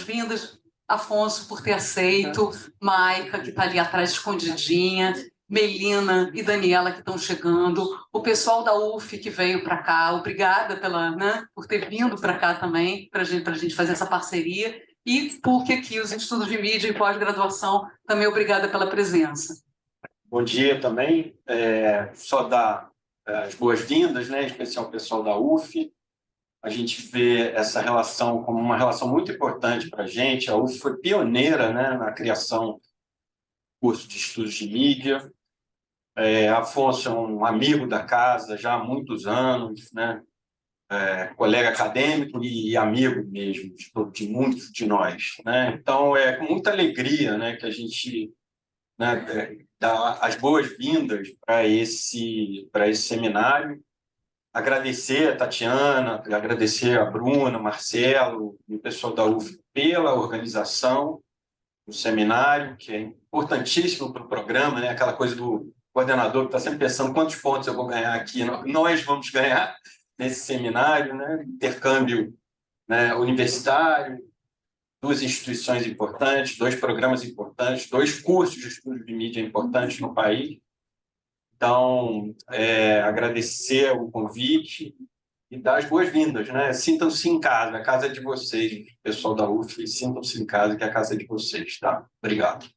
boas-vindas, Afonso, por ter aceito, Maica, que está ali atrás escondidinha, Melina e Daniela, que estão chegando, o pessoal da UF que veio para cá, obrigada por ter vindo para cá também, para a gente fazer essa parceria, e PUC aqui, os estudos de mídia e pós-graduação, também obrigada pela presença. Bom dia também, só dar as boas-vindas, né, em especial ao pessoal da UF. A gente vê essa relação como uma relação muito importante para a gente. A UF foi pioneira, né, na criação do curso de estudos de mídia. Afonso é um amigo da casa já há muitos anos, né, colega acadêmico e amigo mesmo de muitos de nós, né? Então, é com muita alegria, né, que a gente, né, dá as boas-vindas para esse seminário. Agradecer a Tatiana, agradecer a Bruna, Marcelo e o pessoal da UF pela organização do seminário, que é importantíssimo para o programa, né? Aquela coisa do coordenador que está sempre pensando quantos pontos eu vou ganhar aqui. Nós vamos ganhar nesse seminário, né? Intercâmbio, né, universitário, duas instituições importantes, dois programas importantes, dois cursos de estudo de mídia importantes no país. Então, agradecer o convite e dar as boas-vindas, né? Sintam-se em casa, a casa é de vocês, pessoal da UF, sintam-se em casa, que a casa é de vocês, tá? Obrigado.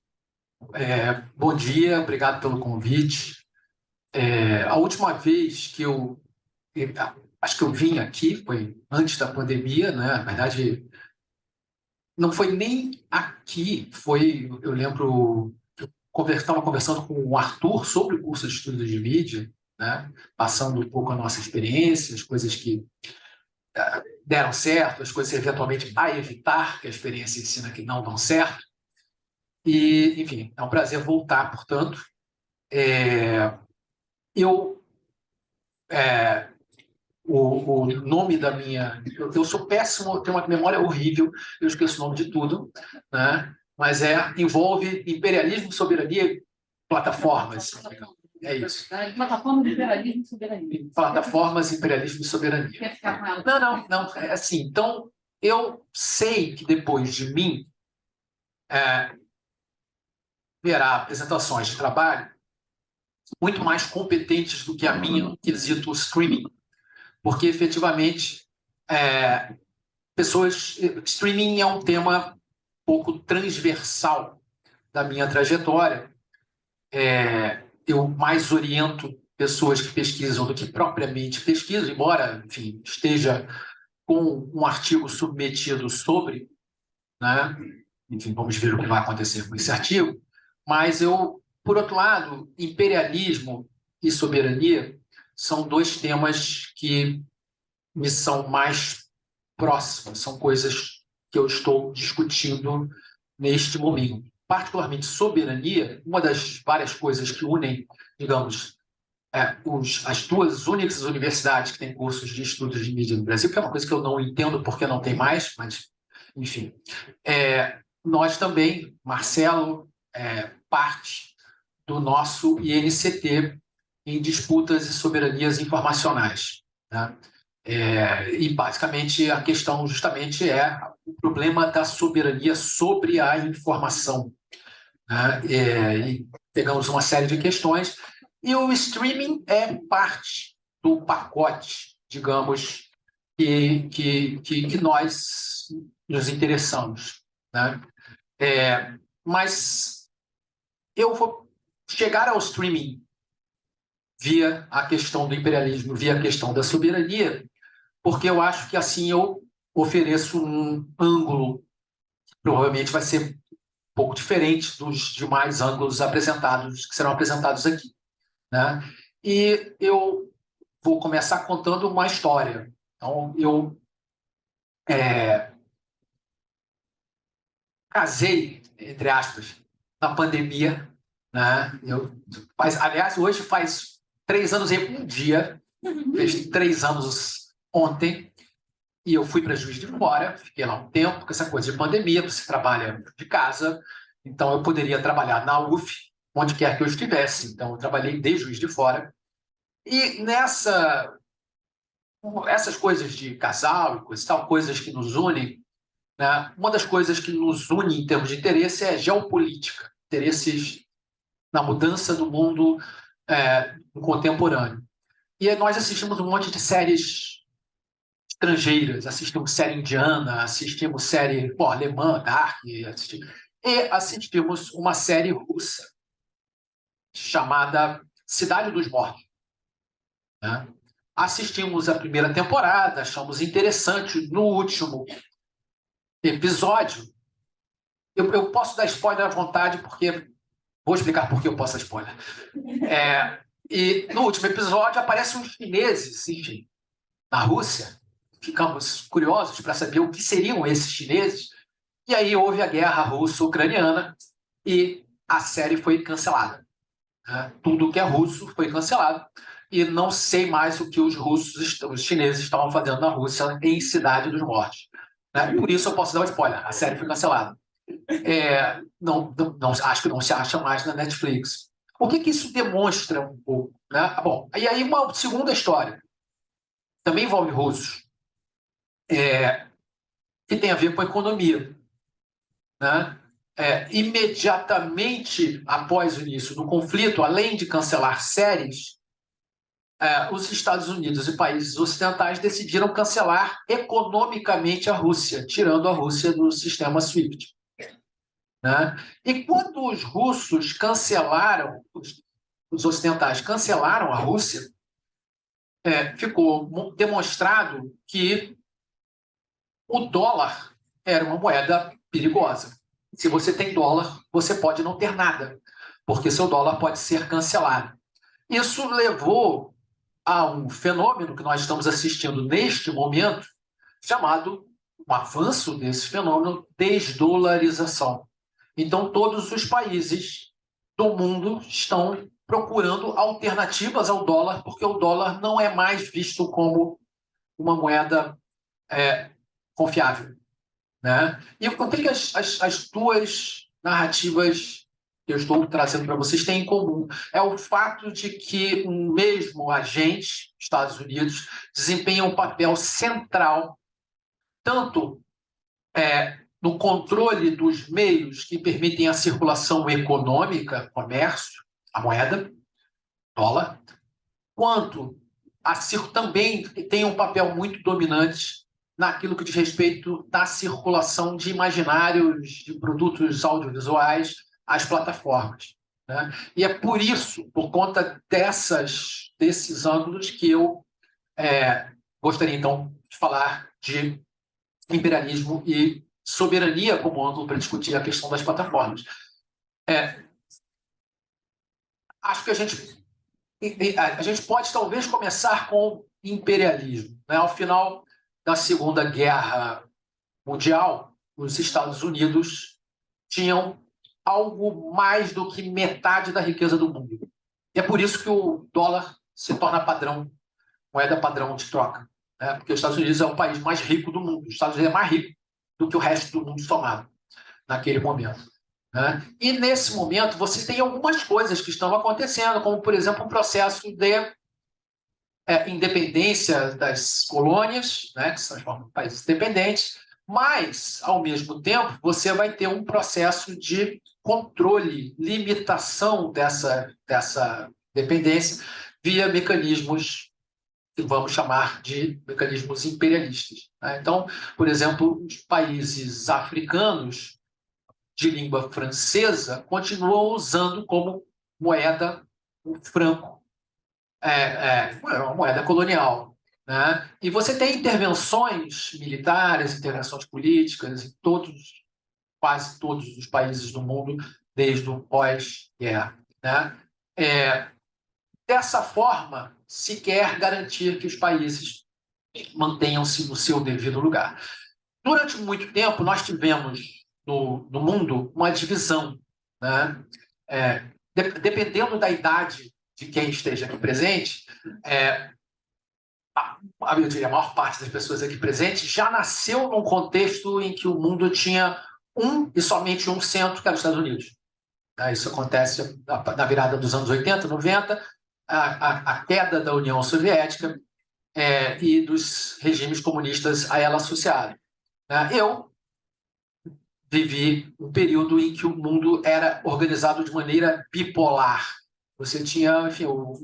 Bom dia, obrigado pelo convite. A última vez que acho que eu vim aqui foi antes da pandemia, né? Na verdade, não foi nem aqui, eu lembro, estava conversando com o Arthur sobre o curso de estudos de mídia, né? Passando um pouco a nossa experiência, as coisas que deram certo, as coisas eventualmente a evitar, que a experiência ensina que não dão certo. E, enfim, é um prazer voltar, portanto. O nome da minha... Eu sou péssimo, eu tenho uma memória horrível, eu esqueço o nome de tudo, né? Mas envolve imperialismo, soberania e plataformas. É isso. Plataformas, imperialismo e soberania. Plataformas, imperialismo e soberania. Quer ficar com ela? Não. É assim, então, eu sei que depois de mim verá apresentações de trabalho muito mais competentes do que a minha no quesito streaming. Porque, efetivamente, streaming é um tema um pouco transversal da minha trajetória. Eu mais oriento pessoas que pesquisam do que propriamente pesquisam, embora, enfim, esteja com um artigo submetido sobre, né? Enfim, vamos ver o que vai acontecer com esse artigo. Mas por outro lado, imperialismo e soberania são dois temas que me são mais próximos, são coisas que eu estou discutindo neste momento. Particularmente soberania, uma das várias coisas que unem, digamos, as duas únicas universidades que têm cursos de estudos de mídia no Brasil, que é uma coisa que eu não entendo porque não tem mais, mas, enfim. Nós também, Marcelo, parte do nosso INCT em disputas e soberanias informacionais, né? E, basicamente, a questão justamente é o problema da soberania sobre a informação, né? E pegamos uma série de questões, e o streaming é parte do pacote, digamos, que nós nos interessamos, né? Mas eu vou chegar ao streaming via a questão do imperialismo, via a questão da soberania, porque eu acho que assim eu ofereço um ângulo que provavelmente vai ser um pouco diferente dos demais ângulos que serão apresentados aqui, né? E eu vou começar contando uma história. Então, eu casei, entre aspas, na pandemia, né? Aliás, hoje faz 3 anos e um dia, fez 3 anos ontem, e eu fui para Juiz de Fora, fiquei lá um tempo, com essa coisa de pandemia, você trabalha de casa, então eu poderia trabalhar na UF, onde quer que eu estivesse, então eu trabalhei de Juiz de Fora, e essas coisas de casal, coisas que nos unem, né? Uma das coisas que nos une em termos de interesse é geopolítica, interesses na mudança do mundo contemporâneo. E nós assistimos um monte de séries estrangeiras, assistimos série indiana, assistimos série alemã, Dark, e assistimos uma série russa chamada Cidade dos Mortos, né? Assistimos a primeira temporada, achamos interessante. No último episódio, eu posso dar spoiler à vontade, porque vou explicar por que eu posso dar spoiler. E no último episódio aparecem uns chineses, enfim, na Rússia. Ficamos curiosos para saber o que seriam esses chineses. E aí houve a guerra russo-ucraniana e a série foi cancelada, né? Tudo que é russo foi cancelado. E não sei mais o que os chineses estavam fazendo na Rússia em Cidade dos Mortos, né? Por isso eu posso dar um spoiler: a série foi cancelada. Não, acho que não se acha mais na Netflix. O que isso demonstra um pouco, né? Bom, e aí uma segunda história, também envolve russos, que tem a ver com a economia, né? Imediatamente após o início do conflito, além de cancelar séries, os Estados Unidos e países ocidentais decidiram cancelar economicamente a Rússia, tirando a Rússia do sistema SWIFT, né? E quando os russos cancelaram, os ocidentais cancelaram a Rússia, ficou demonstrado que o dólar era uma moeda perigosa. Se você tem dólar, você pode não ter nada, porque seu dólar pode ser cancelado. Isso levou a um fenômeno que nós estamos assistindo neste momento, chamado, um avanço desse fenômeno, desdolarização. Então, todos os países do mundo estão procurando alternativas ao dólar, porque o dólar não é mais visto como uma moeda confiável, né? E o que as duas narrativas que eu estou trazendo para vocês têm em comum? É o fato de que um mesmo agente, Estados Unidos, desempenha um papel central, tanto no controle dos meios que permitem a circulação econômica, comércio, a moeda, dólar, quanto também tem um papel muito dominante naquilo que diz respeito à circulação de imaginários, de produtos audiovisuais às plataformas, né? E é por isso, por conta desses ângulos, que eu gostaria, então, de falar de imperialismo e soberania como ângulo para discutir a questão das plataformas. Acho que a gente pode, talvez, começar com imperialismo, né? Ao final da Segunda Guerra Mundial, os Estados Unidos tinham algo mais do que metade da riqueza do mundo. E é por isso que o dólar se torna moeda padrão de troca, né? Porque os Estados Unidos é o país mais rico do mundo. Os Estados Unidos é mais rico do que o resto do mundo somado, naquele momento, né? E, nesse momento, você tem algumas coisas que estão acontecendo, como, por exemplo, um processo de independência das colônias, né, que se transformam em países independentes, mas, ao mesmo tempo, você vai ter um processo de controle, limitação dessa dependência via mecanismos que vamos chamar de mecanismos imperialistas, né? Então, por exemplo, os países africanos de língua francesa continuam usando como moeda o franco, uma moeda colonial, né? E você tem intervenções militares, intervenções políticas em quase todos os países do mundo desde o pós-guerra, né? Dessa forma, se quer garantir que os países mantenham-se no seu devido lugar. Durante muito tempo, nós tivemos no maioria uma divisão, né? Dependendo da idade de quem esteja aqui presente, eu diria, a maior parte das pessoas aqui presentes já nasceu num contexto em que o mundo tinha e somente um centro, que era os Estados Unidos. Isso acontece na virada dos anos 80, 90, a queda da União Soviética e dos regimes comunistas a ela associados. Eu vivi um período em que o mundo era organizado de maneira bipolar. Você tinha, enfim, o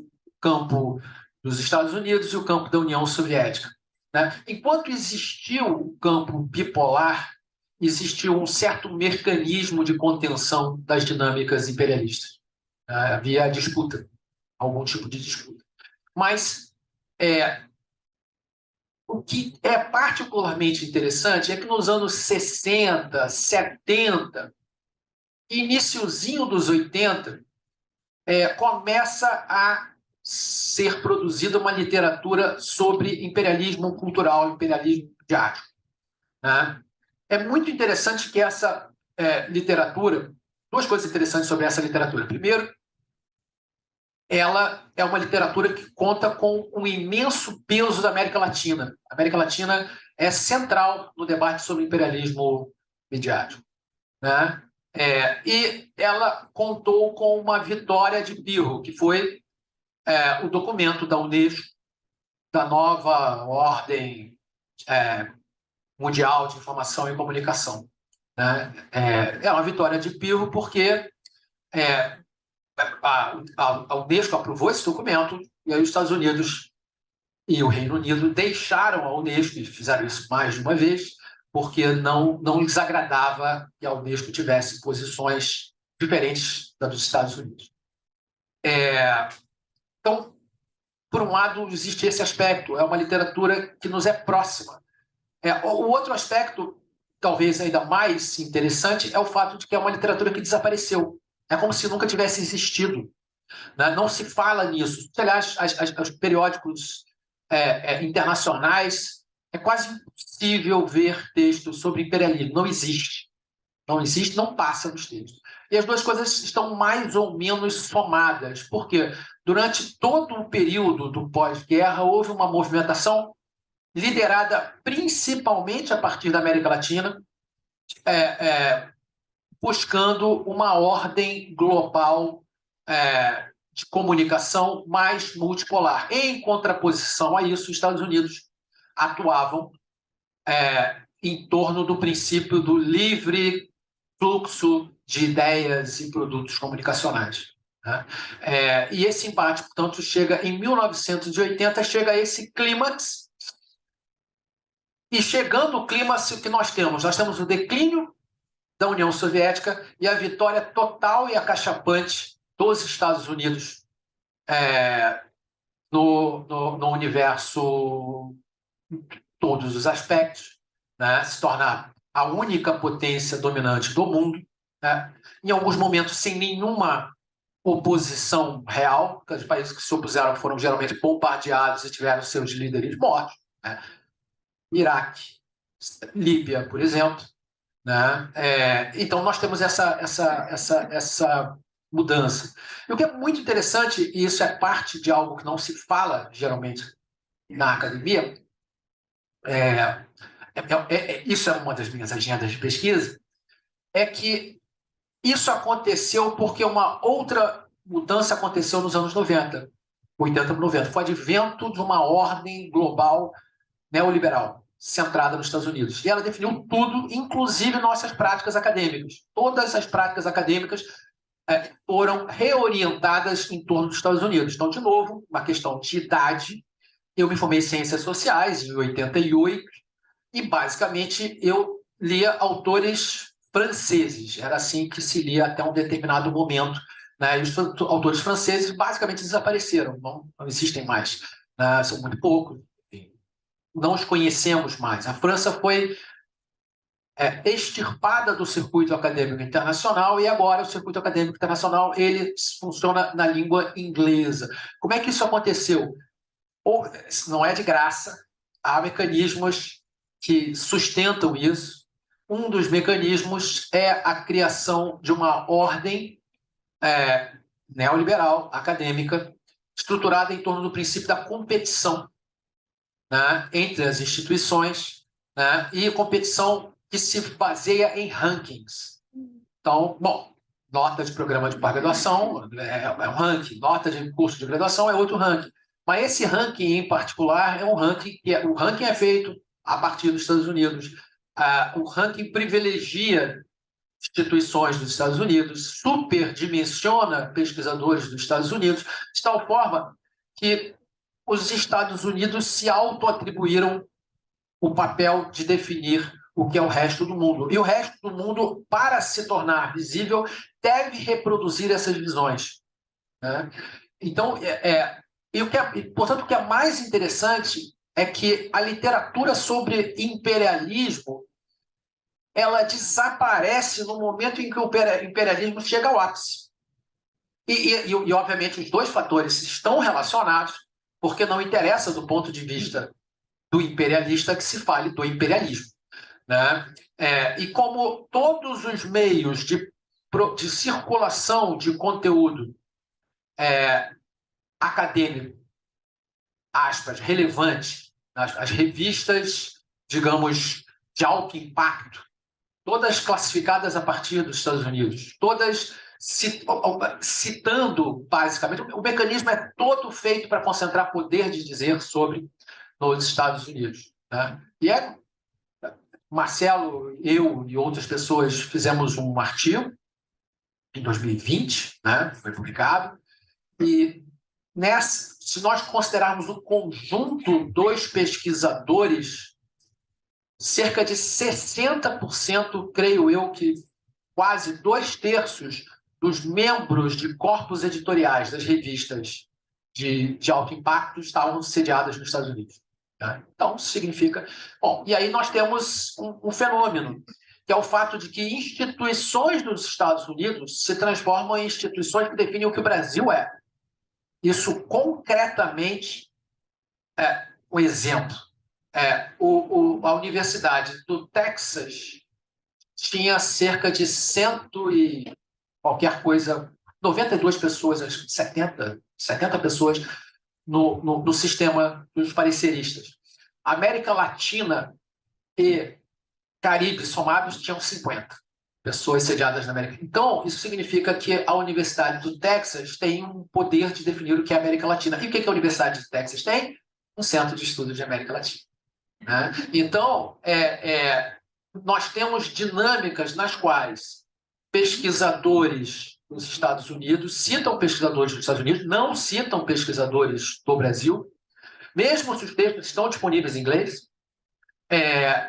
campo dos Estados Unidos e o campo da União Soviética, né? Enquanto existiu o campo bipolar, existiu um certo mecanismo de contenção das dinâmicas imperialistas. Havia disputa, algum tipo de disputa. Mas o que é particularmente interessante é que nos anos 60, 70, iniciozinho dos 80, começa a ser produzida uma literatura sobre imperialismo cultural, imperialismo midiático, né? É muito interessante que essa literatura... Duas coisas interessantes sobre essa literatura. Primeiro, ela é uma literatura que conta com um imenso peso da América Latina. A América Latina é central no debate sobre imperialismo midiático, né? E ela contou com uma vitória de Pirro, que foi o documento da Unesco, da nova ordem mundial de informação e comunicação, né? É uma vitória de Pirro porque a Unesco aprovou esse documento e aí os Estados Unidos e o Reino Unido deixaram a Unesco, e fizeram isso mais de uma vez, porque não lhes agradava que a Unesco tivesse posições diferentes das dos Estados Unidos. Então, por um lado, existe esse aspecto, é uma literatura que nos é próxima. O outro aspecto, talvez ainda mais interessante, é o fato de que é uma literatura que desapareceu. É como se nunca tivesse existido, né? Não se fala nisso. Aliás, os periódicos internacionais, é quase impossível ver textos sobre imperialismo. Não existe. Não existe, não passa nos textos. E as duas coisas estão mais ou menos somadas, porque durante todo o período do pós-guerra houve uma movimentação liderada principalmente a partir da América Latina, buscando uma ordem global de comunicação mais multipolar. Em contraposição a isso, os Estados Unidos atuavam em torno do princípio do livre fluxo de ideias e produtos comunicacionais, né? E esse embate, portanto, chega em 1980, chega a esse clímax, e chegando o clímax, o que nós temos? Nós temos o declínio da União Soviética e a vitória total e acachapante dos Estados Unidos no universo em todos os aspectos, né? Se tornar a única potência dominante do mundo, né? Em alguns momentos sem nenhuma oposição real, porque os países que se opuseram foram geralmente bombardeados e tiveram seus líderes mortos, né? Iraque, Líbia, por exemplo, né? Então nós temos essa mudança. E o que é muito interessante, e isso é parte de algo que não se fala geralmente na academia, isso é uma das minhas agendas de pesquisa, é que isso aconteceu porque uma outra mudança aconteceu nos anos 90, 80 para 90. Foi o advento de uma ordem global neoliberal, centrada nos Estados Unidos. E ela definiu tudo, inclusive nossas práticas acadêmicas. Todas as práticas acadêmicas foram reorientadas em torno dos Estados Unidos. Então, de novo, uma questão de idade. Eu me formei em Ciências Sociais em 88 e, basicamente, eu lia autores franceses. Era assim que se lia até um determinado momento, né? E os autores franceses basicamente desapareceram, não existem mais, né? São muito poucos, não os conhecemos mais. A França foi extirpada do circuito acadêmico internacional e agora o circuito acadêmico internacional ele funciona na língua inglesa. Como é que isso aconteceu? Não é de graça, há mecanismos que sustentam isso. Um dos mecanismos é a criação de uma ordem neoliberal, acadêmica, estruturada em torno do princípio da competição, né, entre as instituições, né, e competição que se baseia em rankings. Então, nota de programa de pós-graduação é um ranking, nota de curso de graduação é outro ranking. Mas esse ranking em particular é um ranking o ranking é feito a partir dos Estados Unidos. O ranking privilegia instituições dos Estados Unidos, superdimensiona pesquisadores dos Estados Unidos, de tal forma que os Estados Unidos se auto-atribuíram o papel de definir o que é o resto do mundo. E o resto do mundo, para se tornar visível, deve reproduzir essas visões, né? Então, portanto, o que é mais interessante é que a literatura sobre imperialismo ela desaparece no momento em que o imperialismo chega ao ápice. E, obviamente, os dois fatores estão relacionados, porque não interessa, do ponto de vista do imperialista, que se fale do imperialismo, né? E como todos os meios de circulação de conteúdo acadêmico, aspas, relevante, as revistas, digamos, de alto impacto, todas classificadas a partir dos Estados Unidos, todas citando, basicamente, o mecanismo é todo feito para concentrar poder de dizer sobre nos Estados Unidos, né? E Marcelo, eu e outras pessoas fizemos um artigo em 2020, né? Foi publicado, e se nós considerarmos o conjunto dos pesquisadores, cerca de 60%, creio eu, que quase 2/3 dos membros de corpos editoriais das revistas de alto impacto estavam sediadas nos Estados Unidos, né? Então, isso significa... Bom, e aí nós temos um fenômeno, que é o fato de que instituições dos Estados Unidos se transformam em instituições que definem o que o Brasil é. Isso, concretamente, é um exemplo. A Universidade do Texas tinha cerca de 100 e qualquer coisa, 92 pessoas, acho que 70 pessoas no sistema dos pareceristas. América Latina e Caribe somados tinham 50 pessoas sediadas na América. Então, isso significa que a Universidade do Texas tem um poder de definir o que é a América Latina. E o que a Universidade do Texas tem? Um centro de estudo de América Latina, né? Então, nós temos dinâmicas nas quais pesquisadores dos Estados Unidos citam pesquisadores dos Estados Unidos, não citam pesquisadores do Brasil, mesmo se os textos estão disponíveis em inglês,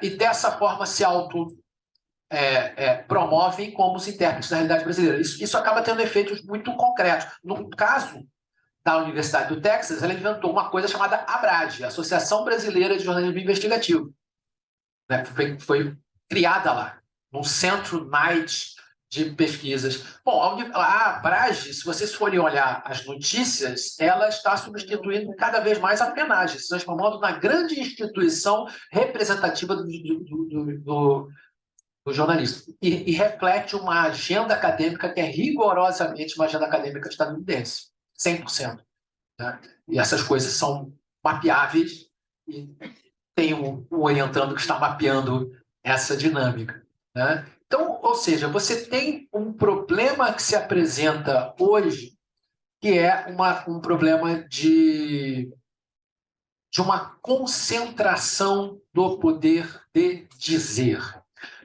e dessa forma se promovem como os intérpretes da realidade brasileira. Isso acaba tendo efeitos muito concretos. No caso da Universidade do Texas, ela inventou uma coisa chamada ABRAD, Associação Brasileira de Jornalismo Investigativo, né? Foi criada lá, num centro Knight de pesquisas. Bom, a ABRAD, se vocês forem olhar as notícias, ela está substituindo cada vez mais a PENAGE, se transformando na grande instituição representativa do jornalista. E reflete uma agenda acadêmica que é rigorosamente uma agenda acadêmica estadunidense, 100%. Né? E essas coisas são mapeáveis e tem um orientando que está mapeando essa dinâmica, né? Então, ou seja, você tem um problema que se apresenta hoje, que é um problema de uma concentração do poder de dizer,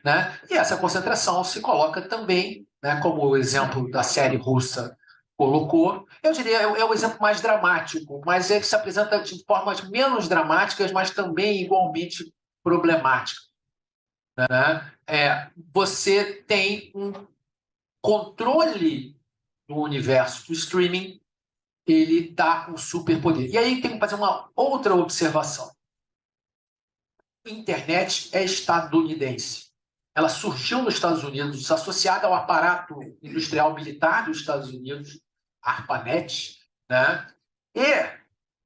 né? E essa concentração se coloca também, né, como o exemplo da série russa colocou, eu diria, é o exemplo mais dramático, mas ele se apresenta de formas menos dramáticas, mas também igualmente problemáticas, né? Você tem um controle do universo do streaming, ele dá um superpoder. E aí tem que fazer uma outra observação. A internet é estadunidense. Ela surgiu nos Estados Unidos, associada ao aparato industrial militar dos Estados Unidos, ARPANET, né? E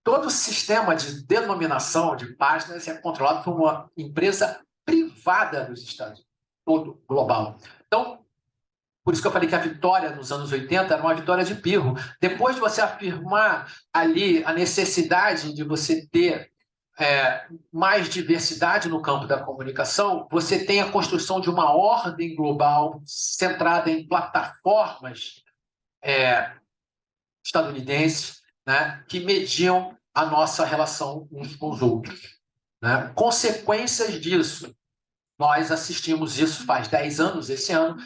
todo o sistema de denominação de páginas é controlado por uma empresa privada dos Estados Unidos, todo global. Então, por isso que eu falei que a vitória nos anos 80 era uma vitória de pirro. Depois de você afirmar ali a necessidade de você ter mais diversidade no campo da comunicação, você tem a construção de uma ordem global centrada em plataformas estadunidenses, né, que mediam a nossa relação uns com os outros, né? Consequências disso, nós assistimos isso faz 10 anos, esse ano,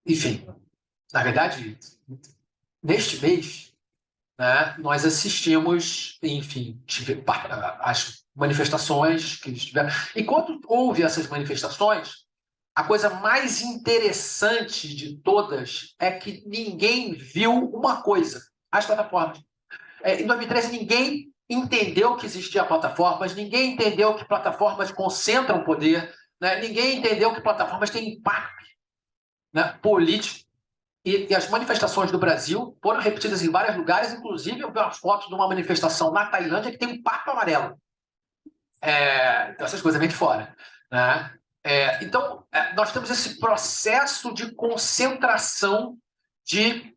enfim, na verdade, neste mês, né, nós assistimos, enfim, as manifestações que estiveram. Enquanto houve essas manifestações, a coisa mais interessante de todas é que ninguém viu uma coisa: as plataformas. Em 2013, ninguém entendeu que existiam plataformas, ninguém entendeu que plataformas concentram poder, né? Ninguém entendeu que plataformas têm impacto, né, político. E as manifestações do Brasil foram repetidas em vários lugares, inclusive eu vi uma foto de uma manifestação na Tailândia que tem um pato amarelo. Então, essas coisas vêm de fora, né? Então, nós temos esse processo de concentração de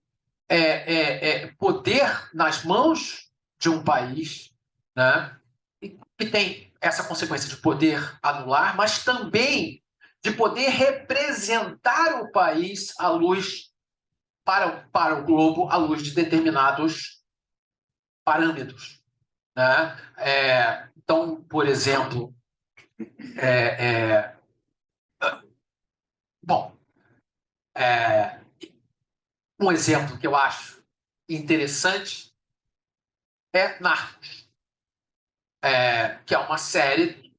poder nas mãos de um país, né? E que tem essa consequência de poder anular, mas também de poder representar o país à luz para o globo à luz de determinados parâmetros, né? Então, por exemplo, bom, um exemplo que eu acho interessante é Narcos, que é uma série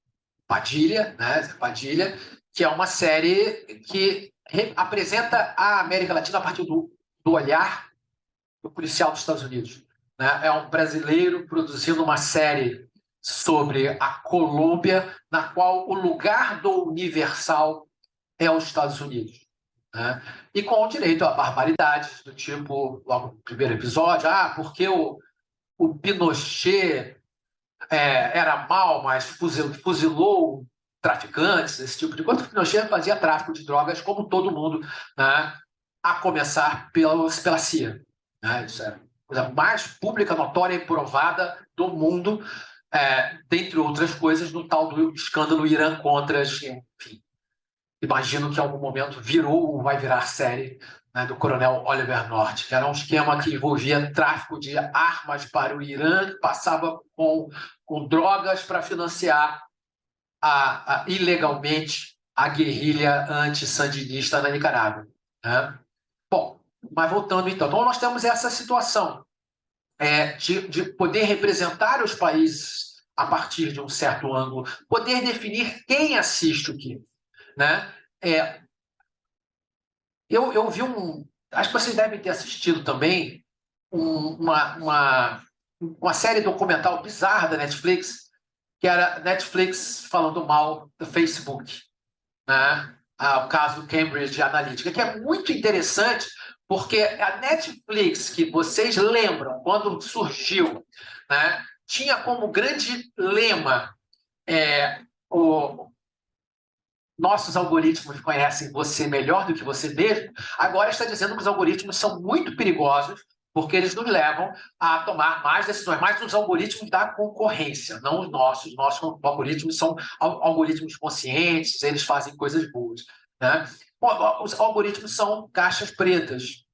Padilha, né? Padilha, que é uma série que apresenta a América Latina a partir do olhar do policial dos Estados Unidos, né? É um brasileiro produzindo uma série sobre a Colômbia, na qual o lugar do universal é os Estados Unidos, né? E com direito a barbaridades, do tipo, logo no primeiro episódio, porque o Pinochet era mal, mas fuzilou traficantes, esse tipo de coisa. O Pinochet fazia tráfico de drogas como todo mundo, né? A começar pela CIA, né? Isso é a coisa mais pública, notória e provada do mundo, dentre outras coisas, no tal do escândalo Irã-Contras, enfim. Imagino que em algum momento virou ou vai virar série, né, do coronel Oliver North, que era um esquema que envolvia tráfico de armas para o Irã, que passava com drogas para financiar ilegalmente a guerrilha anti-sandinista na Nicarágua, né? Bom, mas voltando então. Então, nós temos essa situação de poder representar os países a partir de um certo ângulo, poder definir quem assiste o quê, né? Eu vi acho que vocês devem ter assistido também uma série documental bizarra da Netflix, que era Netflix falando mal do Facebook, né? O caso Cambridge Analytica, que é muito interessante, porque a Netflix, que vocês lembram quando surgiu, né, tinha como grande lema nossos algoritmos conhecem você melhor do que você mesmo. Agora está dizendo que os algoritmos são muito perigosos porque eles nos levam a tomar mais decisões, mais os algoritmos da concorrência, não os nossos. Nossos algoritmos são algoritmos conscientes, eles fazem coisas boas, né? Os algoritmos são caixas pretas,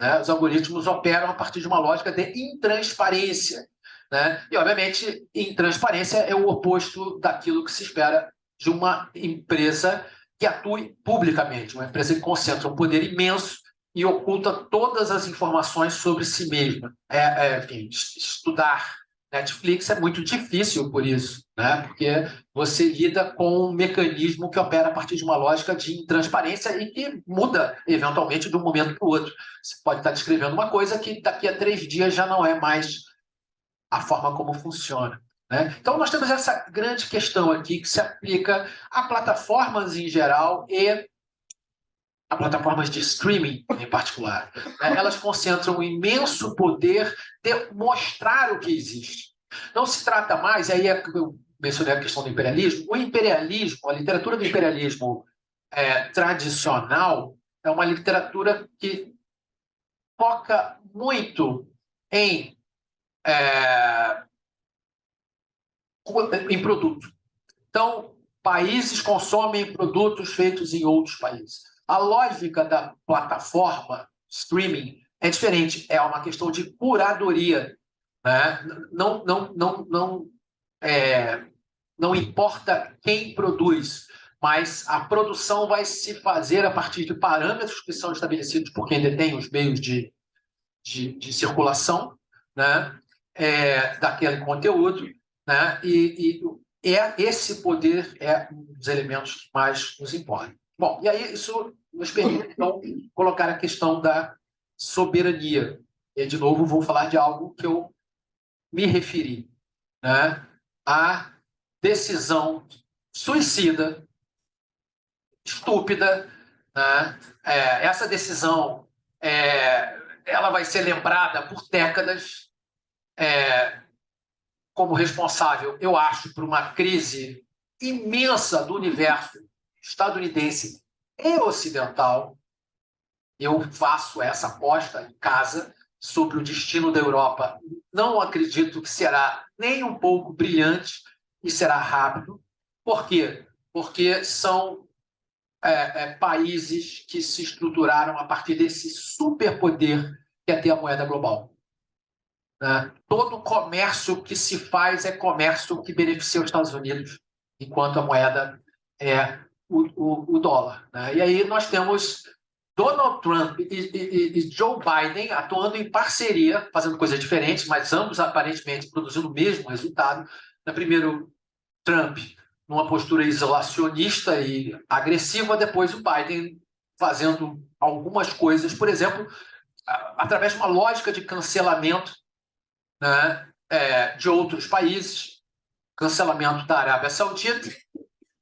né? Os algoritmos operam a partir de uma lógica de intransparência, né? E, obviamente, intransparência é o oposto daquilo que se espera de uma empresa que atue publicamente, uma empresa que concentra um poder imenso e oculta todas as informações sobre si mesma. Enfim, estudar Netflix é muito difícil por isso, né? Porque você lida com um mecanismo que opera a partir de uma lógica de intransparência e que muda, eventualmente, de um momento para o outro. Você pode estar descrevendo uma coisa que daqui a 3 dias já não é mais a forma como funciona, né? Então, nós temos essa grande questão aqui que se aplica a plataformas em geral e a plataformas de streaming em particular, né? Elas concentram um imenso poder de mostrar o que existe. Não se trata mais, aí eu mencionei a questão do imperialismo, o imperialismo, a literatura do imperialismo tradicional é uma literatura que foca muito em produto. Então, países consomem produtos feitos em outros países. A lógica da plataforma streaming é diferente, é uma questão de curadoria, né? Não importa quem produz, mas a produção vai se fazer a partir de parâmetros que são estabelecidos por quem detém os meios de circulação, né, daquele conteúdo, né, e esse poder é um dos elementos que mais nos importa. Bom, e aí isso nos permite, então, colocar a questão da soberania. E, de novo, vou falar de algo que eu me referi, né, a decisão suicida, estúpida, né? Essa decisão ela vai ser lembrada por décadas como responsável, eu acho, por uma crise imensa do universo estadunidense e ocidental. Eu faço essa aposta em casa sobre o destino da Europa. Não acredito que será nem um pouco brilhante e será rápido. Por quê? Porque são países que se estruturaram a partir desse superpoder que é ter a moeda global. Todo comércio que se faz é comércio que beneficia os Estados Unidos, enquanto a moeda é o dólar. E aí nós temos Donald Trump e Joe Biden atuando em parceria, fazendo coisas diferentes, mas ambos aparentemente produzindo o mesmo resultado. Primeiro, Trump numa postura isolacionista e agressiva, depois o Biden fazendo algumas coisas, por exemplo, através de uma lógica de cancelamento, né, de outros países, cancelamento da Arábia Saudita,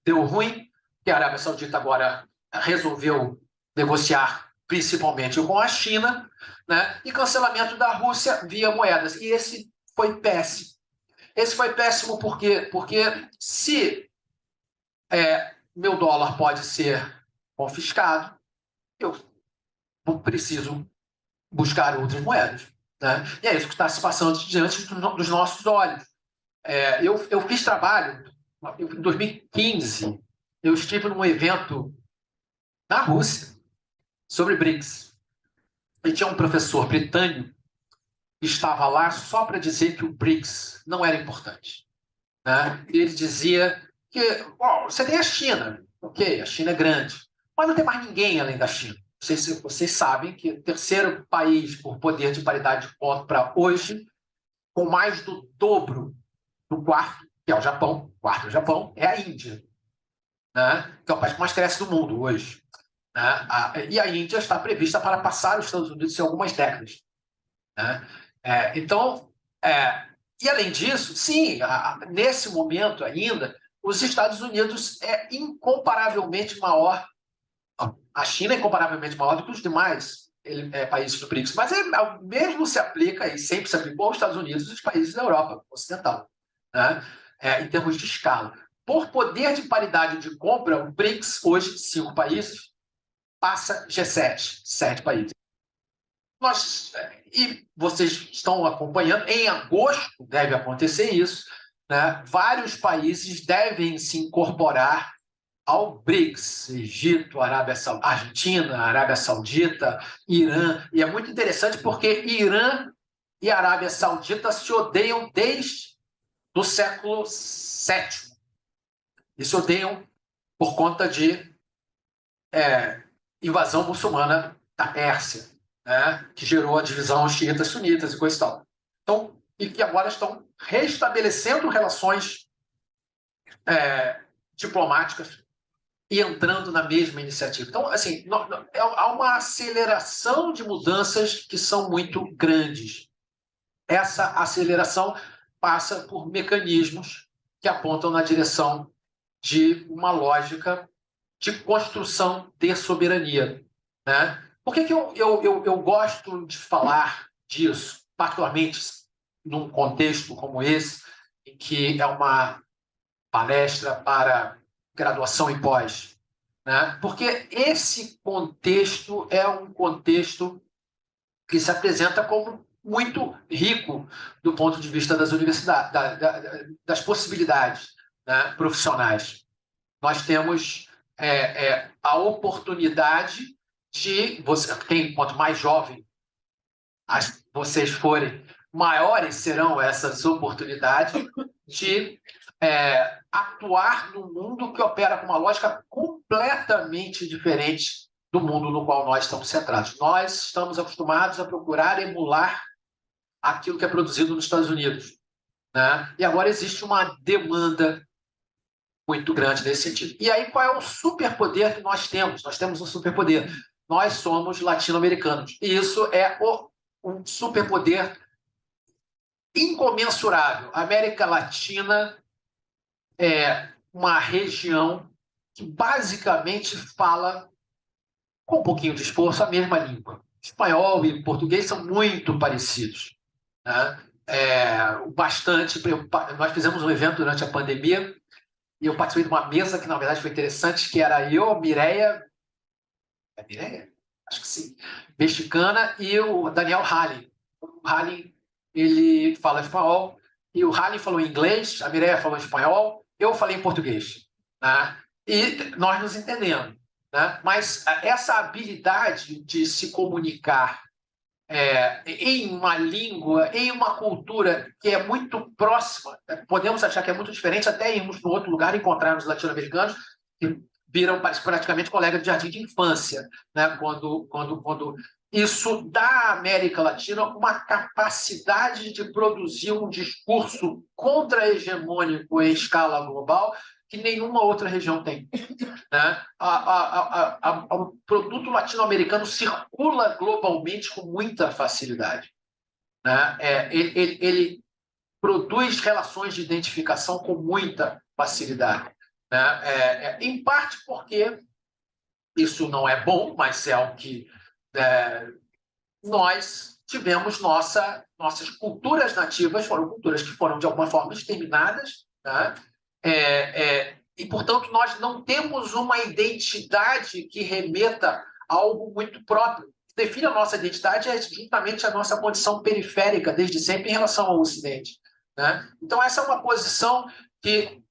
deu ruim, que a Arábia Saudita agora resolveu negociar principalmente com a China, né, e cancelamento da Rússia via moedas. E esse foi péssimo. Esse foi péssimo por quê? Porque se meu dólar pode ser confiscado, eu preciso buscar outras moedas. Né? E é isso que está se passando diante dos nossos olhos. Eu fiz trabalho, em 2015, eu estive num evento na Rússia sobre BRICS. E tinha um professor britânico que estava lá só para dizer que o BRICS não era importante. Né? Ele dizia que você tem a China, ok, a China é grande, mas não tem mais ninguém além da China. Não sei se vocês sabem que o terceiro país por poder de paridade de compra hoje, com mais do dobro do quarto, que é o Japão, o quarto do Japão, é a Índia, né? Que é o país que mais cresce do mundo hoje. Né? E a Índia está prevista para passar os Estados Unidos em algumas décadas. Né? Então, e além disso, sim, nesse momento ainda, os Estados Unidos é incomparavelmente maior, a China é incomparavelmente maior do que os demais países do BRICS, mas mesmo se aplica, e sempre se aplicou aos Estados Unidos e os países da Europa Ocidental, né? Em termos de escala. Por poder de paridade de compra, o BRICS, hoje, 5 países, passa G7, 7 países. E vocês estão acompanhando, em agosto deve acontecer isso, né? Vários países devem se incorporar ao BRICS, Egito, Argentina, Arábia Saudita, Irã. E é muito interessante porque Irã e Arábia Saudita se odeiam desde o século VII. E se odeiam por conta de invasão muçulmana da Pérsia, né, que gerou a divisão xiitas, sunitas e coisa e tal. Então, e que agora estão restabelecendo relações diplomáticas e entrando na mesma iniciativa. Então, assim, há uma aceleração de mudanças que são muito grandes. Essa aceleração passa por mecanismos que apontam na direção de uma lógica de construção de soberania. Né? Por que eu gosto de falar disso, particularmente num contexto como esse, em que é uma palestra para graduação e pós? Né? Porque esse contexto é um contexto que se apresenta como muito rico do ponto de vista das universidades, das possibilidades, né, profissionais. Nós temos a oportunidade de, quanto mais jovem vocês forem, maiores serão essas oportunidades de atuar num mundo que opera com uma lógica completamente diferente do mundo no qual nós estamos centrados. Nós estamos acostumados a procurar emular aquilo que é produzido nos Estados Unidos, né? E agora existe uma demanda muito grande nesse sentido. E aí, qual é o superpoder que nós temos? Nós temos um superpoder. Nós somos latino-americanos. E isso é um superpoder incomensurável. A América Latina é uma região que basicamente fala, com um pouquinho de esforço, a mesma língua. Espanhol e português são muito parecidos, né? Bastante. Nós fizemos um evento durante a pandemia e eu participei de uma mesa que, na verdade, foi interessante, que era eu, a Mireia, Mireia? Acho que sim, mexicana, e o Daniel Hallen. O Hallen, ele fala espanhol, e o Hallen falou inglês, a Mireia falou espanhol, eu falei em português, né? E nós nos entendemos, né? Mas essa habilidade de se comunicar em uma língua, em uma cultura que é muito próxima, podemos achar que é muito diferente, até irmos para outro lugar e encontrarmos latino-americanos que viram praticamente colegas de jardim de infância, né? Quando isso dá à América Latina uma capacidade de produzir um discurso contra-hegemônico em escala global que nenhuma outra região tem, né? O produto latino-americano circula globalmente com muita facilidade, né? Ele produz relações de identificação com muita facilidade, né? Em parte porque isso não é bom, mas é o que nós tivemos. Nossas culturas nativas foram culturas que foram, de alguma forma, exterminadas, né? E, portanto, nós não temos uma identidade que remeta a algo muito próprio. O que define a nossa identidade é justamente a nossa condição periférica, desde sempre, em relação ao Ocidente, né? Então, essa é uma posição que,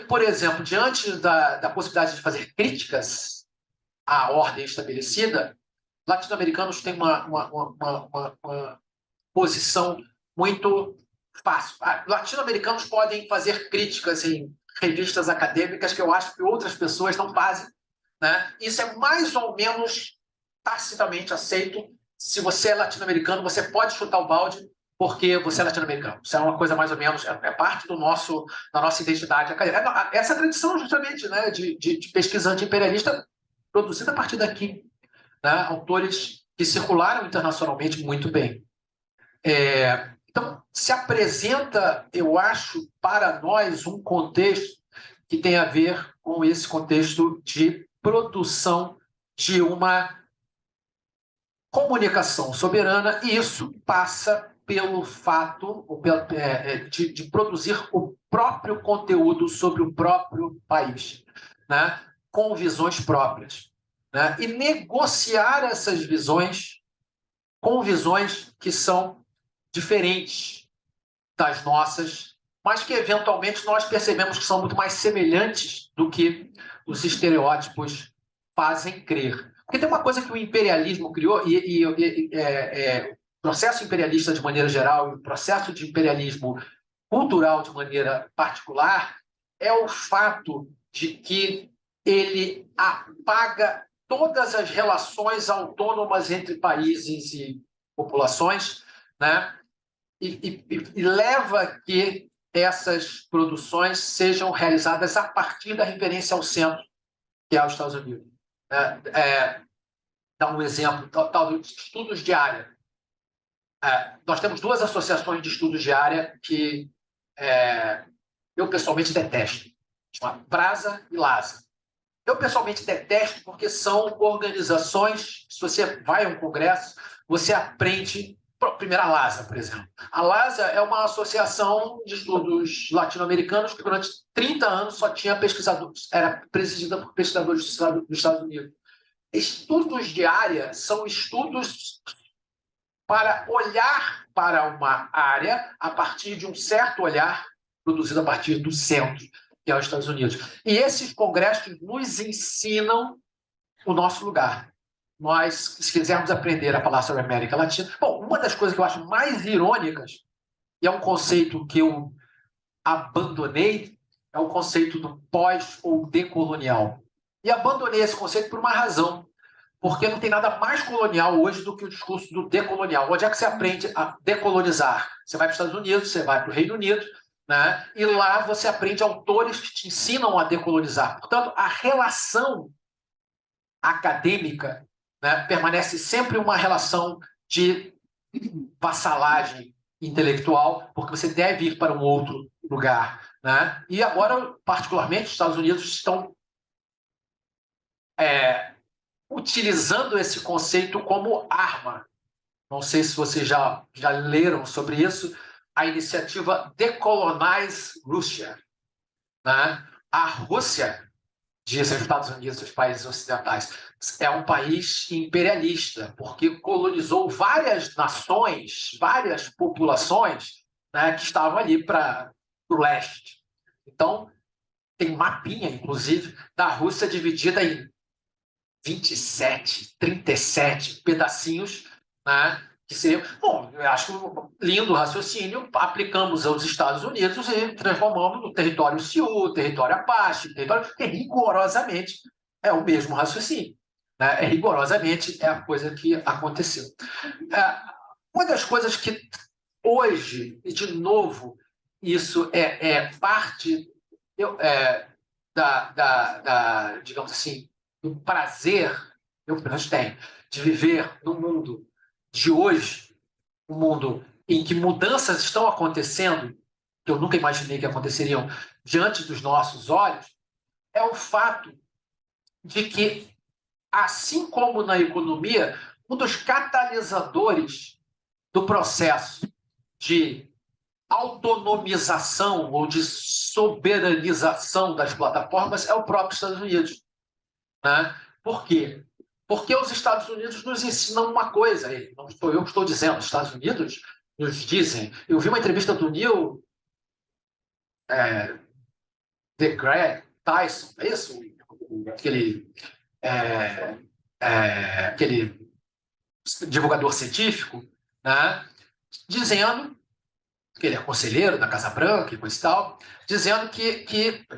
por exemplo, diante da possibilidade de fazer críticas à ordem estabelecida, latino-americanos têm uma posição muito fácil. Latino-americanos podem fazer críticas em revistas acadêmicas que eu acho que outras pessoas não fazem, né? Isso é mais ou menos tacitamente aceito. Se você é latino-americano, você pode chutar o balde porque você é latino-americano. Isso é uma coisa mais ou menos, é parte da nossa identidade acadêmica. Essa tradição, justamente, né, de pesquisa anti-imperialista produzida a partir daqui, né? Autores que circularam internacionalmente muito bem. Então, se apresenta, eu acho, para nós um contexto que tem a ver com esse contexto de produção de uma comunicação soberana, e isso passa pelo fato de produzir o próprio conteúdo sobre o próprio país, né? Com visões próprias, né? E negociar essas visões com visões que são diferentes das nossas, mas que eventualmente nós percebemos que são muito mais semelhantes do que os estereótipos fazem crer. Porque tem uma coisa que o imperialismo criou, o processo imperialista de maneira geral e o processo de imperialismo cultural de maneira particular, é o fato de que ele apaga todas as relações autônomas entre países e populações, né? E leva a que essas produções sejam realizadas a partir da referência ao centro, que é os Estados Unidos. Dá um exemplo, tal de estudos de área. Nós temos duas associações de estudos de área que eu pessoalmente detesto, chama Brasa e LASA. Eu pessoalmente detesto porque são organizações, se você vai a um congresso, você aprende. Primeiro, a LASA, por exemplo. A LASA é uma associação de estudos latino-americanos que durante 30 anos só tinha pesquisadores, era presidida por pesquisadores dos Estados Unidos. Estudos de área são estudos para olhar para uma área a partir de um certo olhar produzido a partir do centro, que é os Estados Unidos. E esses congressos nos ensinam o nosso lugar. Nós, se quisermos aprender a falar sobre a América Latina... Bom, uma das coisas que eu acho mais irônicas, e é um conceito que eu abandonei é o conceito do pós ou decolonial. E abandonei esse conceito por uma razão, porque não tem nada mais colonial hoje do que o discurso do decolonial. Onde é que você aprende a decolonizar? Você vai para os Estados Unidos, você vai para o Reino Unido, né? E lá você aprende autores que te ensinam a decolonizar. Portanto, a relação acadêmica, né, permanece sempre uma relação de vassalagem intelectual, porque você deve ir para um outro lugar, né? E agora, particularmente, os Estados Unidos estão utilizando esse conceito como arma. Não sei se vocês já leram sobre isso, a iniciativa Decolonize Russia, né? A Rússia, dizem os Estados Unidos, os países ocidentais, é um país imperialista, porque colonizou várias nações, várias populações, né, que estavam ali para o leste. Então, tem mapinha, inclusive, da Rússia dividida em 27, 37 pedacinhos, né, que seriam... Bom, eu acho lindo o raciocínio, aplicamos aos Estados Unidos e transformamos no território Sioux, território Apache, território que rigorosamente é o mesmo raciocínio. Né? É a coisa que aconteceu. Uma das coisas que hoje, e de novo, isso é parte digamos assim, do prazer que eu pelo menos tenho de viver no mundo de hoje, um mundo em que mudanças estão acontecendo, que eu nunca imaginei que aconteceriam diante dos nossos olhos, é o fato de que, assim como na economia, um dos catalisadores do processo de autonomização ou de soberanização das plataformas é o próprio Estados Unidos. Né? Por quê? Porque os Estados Unidos nos ensinam uma coisa, não sou eu que estou dizendo, os Estados Unidos nos dizem. Eu vi uma entrevista do Neil deGrasse Tyson, é isso? Aquele divulgador científico, né? Dizendo que ele é conselheiro da Casa Branca e coisa e tal, dizendo que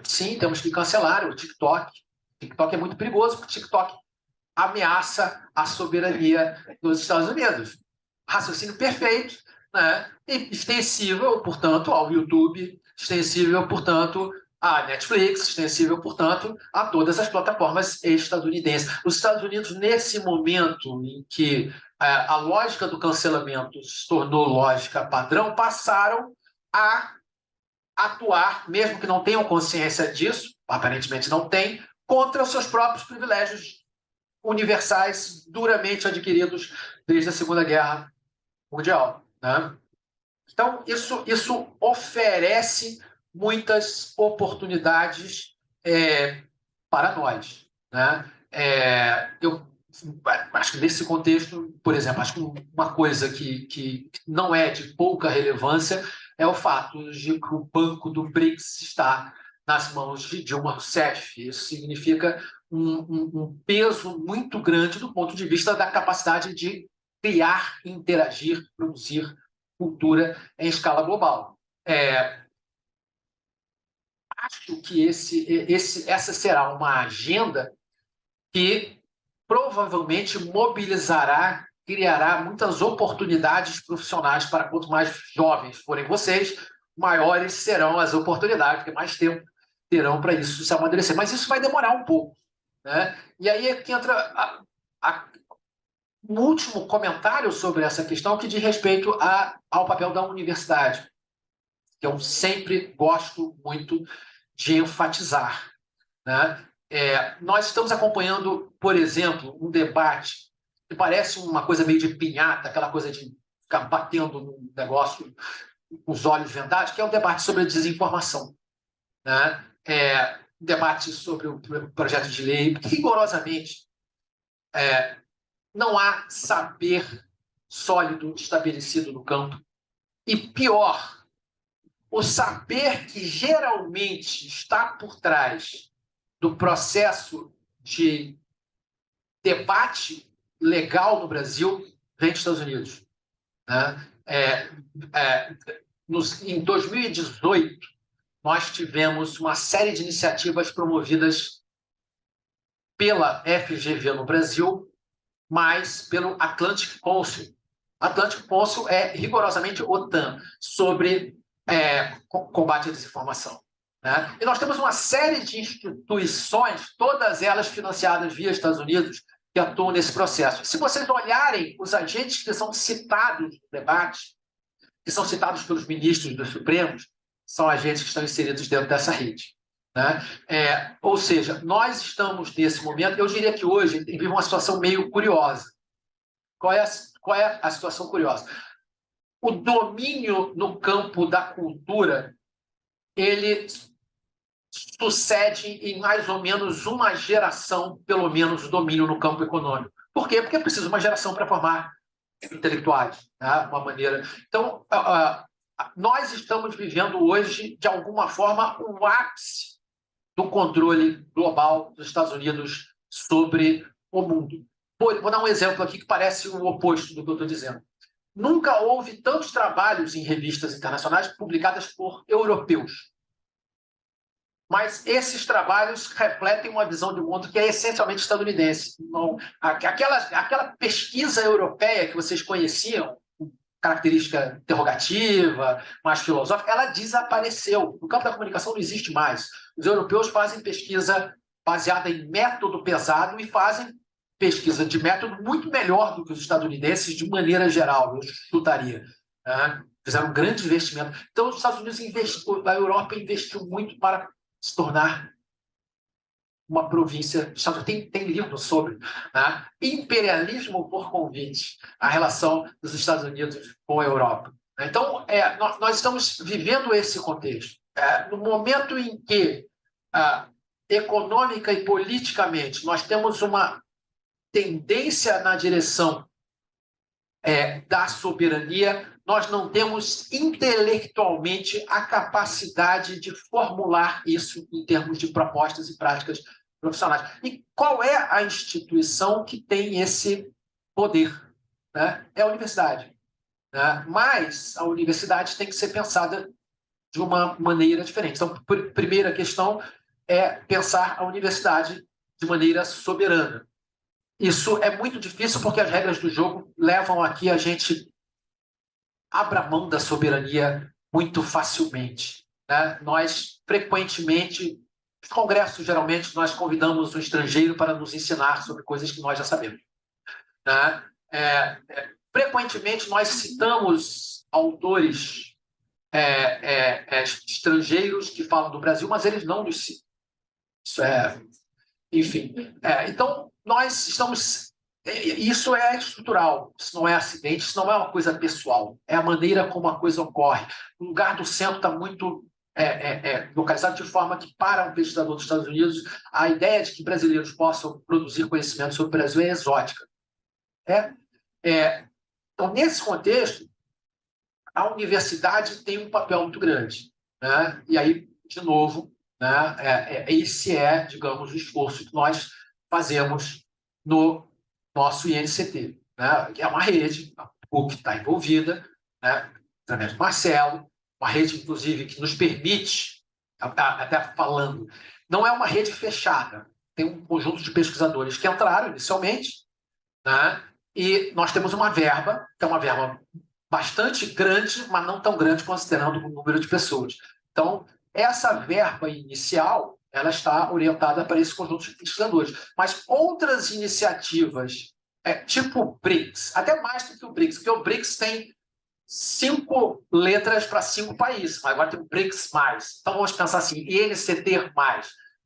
sim, temos que cancelar o TikTok. O TikTok é muito perigoso, porque o TikTok ameaça a soberania dos Estados Unidos. Raciocínio perfeito, né? E extensível, portanto, ao YouTube, extensível, portanto, à Netflix, extensível, portanto, a todas as plataformas estadunidenses. Os Estados Unidos, nesse momento em que a lógica do cancelamento se tornou lógica padrão, passaram a atuar, mesmo que não tenham consciência disso, aparentemente não têm, contra os seus próprios privilégios universais duramente adquiridos desde a Segunda Guerra Mundial. Né? Então, isso oferece muitas oportunidades para nós. Né? Eu acho que nesse contexto, por exemplo, acho que uma coisa que não é de pouca relevância é o fato de que o banco do BRICS está nas mãos de Dilma Rousseff. Isso significa um peso muito grande do ponto de vista da capacidade de criar, interagir, produzir cultura em escala global. Acho que essa será uma agenda que provavelmente mobilizará, criará muitas oportunidades profissionais para quanto mais jovens forem vocês, maiores serão as oportunidades, porque mais tempo terão para isso se amadurecer. Mas isso vai demorar um pouco. Né? E aí é que entra um último comentário sobre essa questão que diz respeito ao papel da universidade, que eu sempre gosto muito de enfatizar. Né? Nós estamos acompanhando, por exemplo, um debate que parece uma coisa meio de pinhata, aquela coisa de ficar batendo no negócio com os olhos vendados, que é o debate sobre a desinformação. Né? Debate sobre o projeto de lei, rigorosamente não há saber sólido estabelecido no campo. E pior, o saber que geralmente está por trás do processo de debate legal no Brasil vem dos Estados Unidos. Né? Em 2018, nós tivemos uma série de iniciativas promovidas pela FGV no Brasil, mas pelo Atlantic Council. Atlantic Council é rigorosamente OTAN, sobre combate à desinformação. Né? E nós temos uma série de instituições, todas elas financiadas via Estados Unidos, que atuam nesse processo. Se vocês olharem os agentes que são citados no debate, que são citados pelos ministros dos Supremos, são agentes que estão inseridos dentro dessa rede. Né? Ou seja, nós estamos nesse momento, eu diria que hoje vive uma situação meio curiosa. Qual é a situação curiosa? O domínio no campo da cultura, ele sucede em mais ou menos uma geração, pelo menos, o domínio no campo econômico. Por quê? Porque é preciso uma geração para formar intelectuais, né? Uma maneira. Então, nós estamos vivendo hoje, de alguma forma, o ápice do controle global dos Estados Unidos sobre o mundo. Vou dar um exemplo aqui que parece o oposto do que eu estou dizendo. Nunca houve tantos trabalhos em revistas internacionais publicadas por europeus. Mas esses trabalhos refletem uma visão de mundo que é essencialmente estadunidense. Não, aquela pesquisa europeia que vocês conheciam, característica interrogativa, mais filosófica, ela desapareceu. No campo da comunicação não existe mais. Os europeus fazem pesquisa baseada em método pesado e fazem pesquisa de método muito melhor do que os estadunidenses, de maneira geral, eu chutaria. Né? Fizeram um grande investimento. Então, os Estados Unidos investiu, a Europa investiu muito para se tornar uma província. Tem livro sobre, né? Imperialismo por convite, a relação dos Estados Unidos com a Europa. Então, nós estamos vivendo esse contexto. No momento em que, econômica e politicamente, nós temos uma tendência na direção da soberania, nós não temos intelectualmente a capacidade de formular isso em termos de propostas e práticas profissionais. E qual é a instituição que tem esse poder? Né? É a universidade. Né? Mas a universidade tem que ser pensada de uma maneira diferente. Então, a primeira questão é pensar a universidade de maneira soberana. Isso é muito difícil porque as regras do jogo levam a que a gente abra mão da soberania muito facilmente. Né? Nós, frequentemente, nos congressos, geralmente, nós convidamos um estrangeiro para nos ensinar sobre coisas que nós já sabemos. Né? Frequentemente, nós citamos autores estrangeiros que falam do Brasil, mas eles não nos citam. Isso enfim. Então, nós estamos... Isso é estrutural, isso não é acidente, isso não é uma coisa pessoal, é a maneira como a coisa ocorre. O lugar do centro está muito localizado de forma que, para um pesquisador dos Estados Unidos, a ideia de que brasileiros possam produzir conhecimento sobre o Brasil é exótica. Então, nesse contexto, a universidade tem um papel muito grande. Né? E aí, de novo, né, esse digamos, o esforço que nós fazemos no nosso INCT, né? Que é uma rede, a PUC está envolvida, né? Através do Marcelo, uma rede, inclusive, que nos permite, até falando, não é uma rede fechada, tem um conjunto de pesquisadores que entraram inicialmente, né? E nós temos uma verba, que é uma verba bastante grande, mas não tão grande considerando o número de pessoas. Então, essa verba inicial, ela está orientada para esse conjunto de pesquisadores. Mas outras iniciativas, tipo o BRICS, até mais do que o BRICS, porque o BRICS tem 5 letras para 5 países, mas agora tem o BRICS+. Então, vamos pensar assim, INCT+.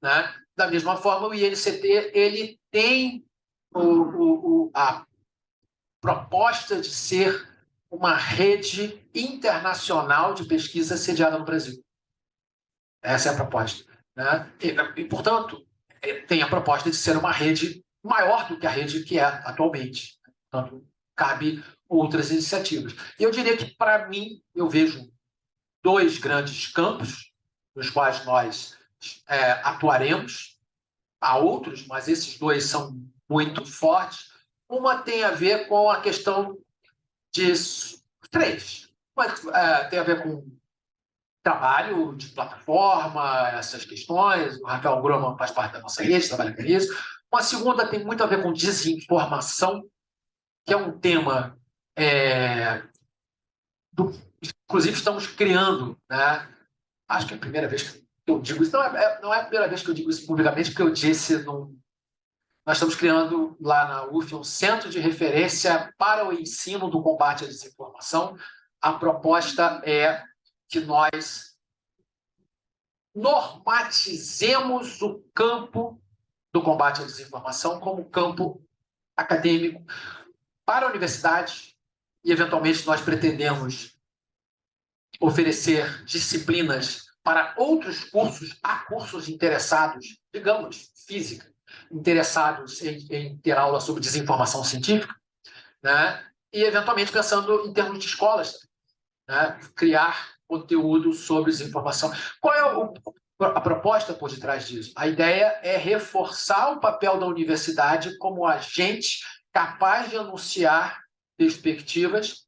Né? Da mesma forma, o INCT ele tem a proposta de ser uma rede internacional de pesquisa sediada no Brasil. Essa é a proposta. Né? E, portanto, tem a proposta de ser uma rede maior do que a rede que é atualmente. Portanto, cabe outras iniciativas. E eu diria que, para mim, eu vejo 2 grandes campos nos quais nós atuaremos. Há outros, mas esses 2 são muito fortes. Uma tem a ver com a questão de 3. Tem a ver com trabalho de plataforma, essas questões. O Rafael Groma faz parte da nossa rede, trabalha com isso. Uma segunda tem muito a ver com desinformação, que é um tema inclusive estamos criando, né? Acho que é a primeira vez que eu digo isso, não é a primeira vez que eu digo isso publicamente, porque eu disse nós estamos criando lá na UF um centro de referência para o ensino do combate à desinformação. A proposta é que nós normatizemos o campo do combate à desinformação como campo acadêmico para a universidade e, eventualmente, nós pretendemos oferecer disciplinas para outros cursos, há cursos interessados, digamos, física, interessados em ter aula sobre desinformação científica, né? E, eventualmente, pensando em termos de escolas, né? Criar conteúdo sobre desinformação. Qual é a proposta por detrás disso? A ideia é reforçar o papel da universidade como agente capaz de anunciar perspectivas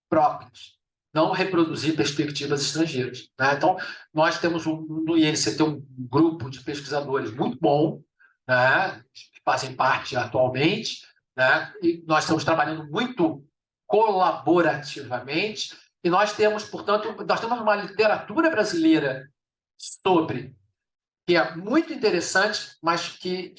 próprias, não reproduzir perspectivas estrangeiras, né? Então, nós temos no INCT um grupo de pesquisadores muito bom, né? Que fazem parte atualmente, né? E nós estamos trabalhando muito colaborativamente, e nós temos, portanto, uma literatura brasileira sobre, que é muito interessante, mas que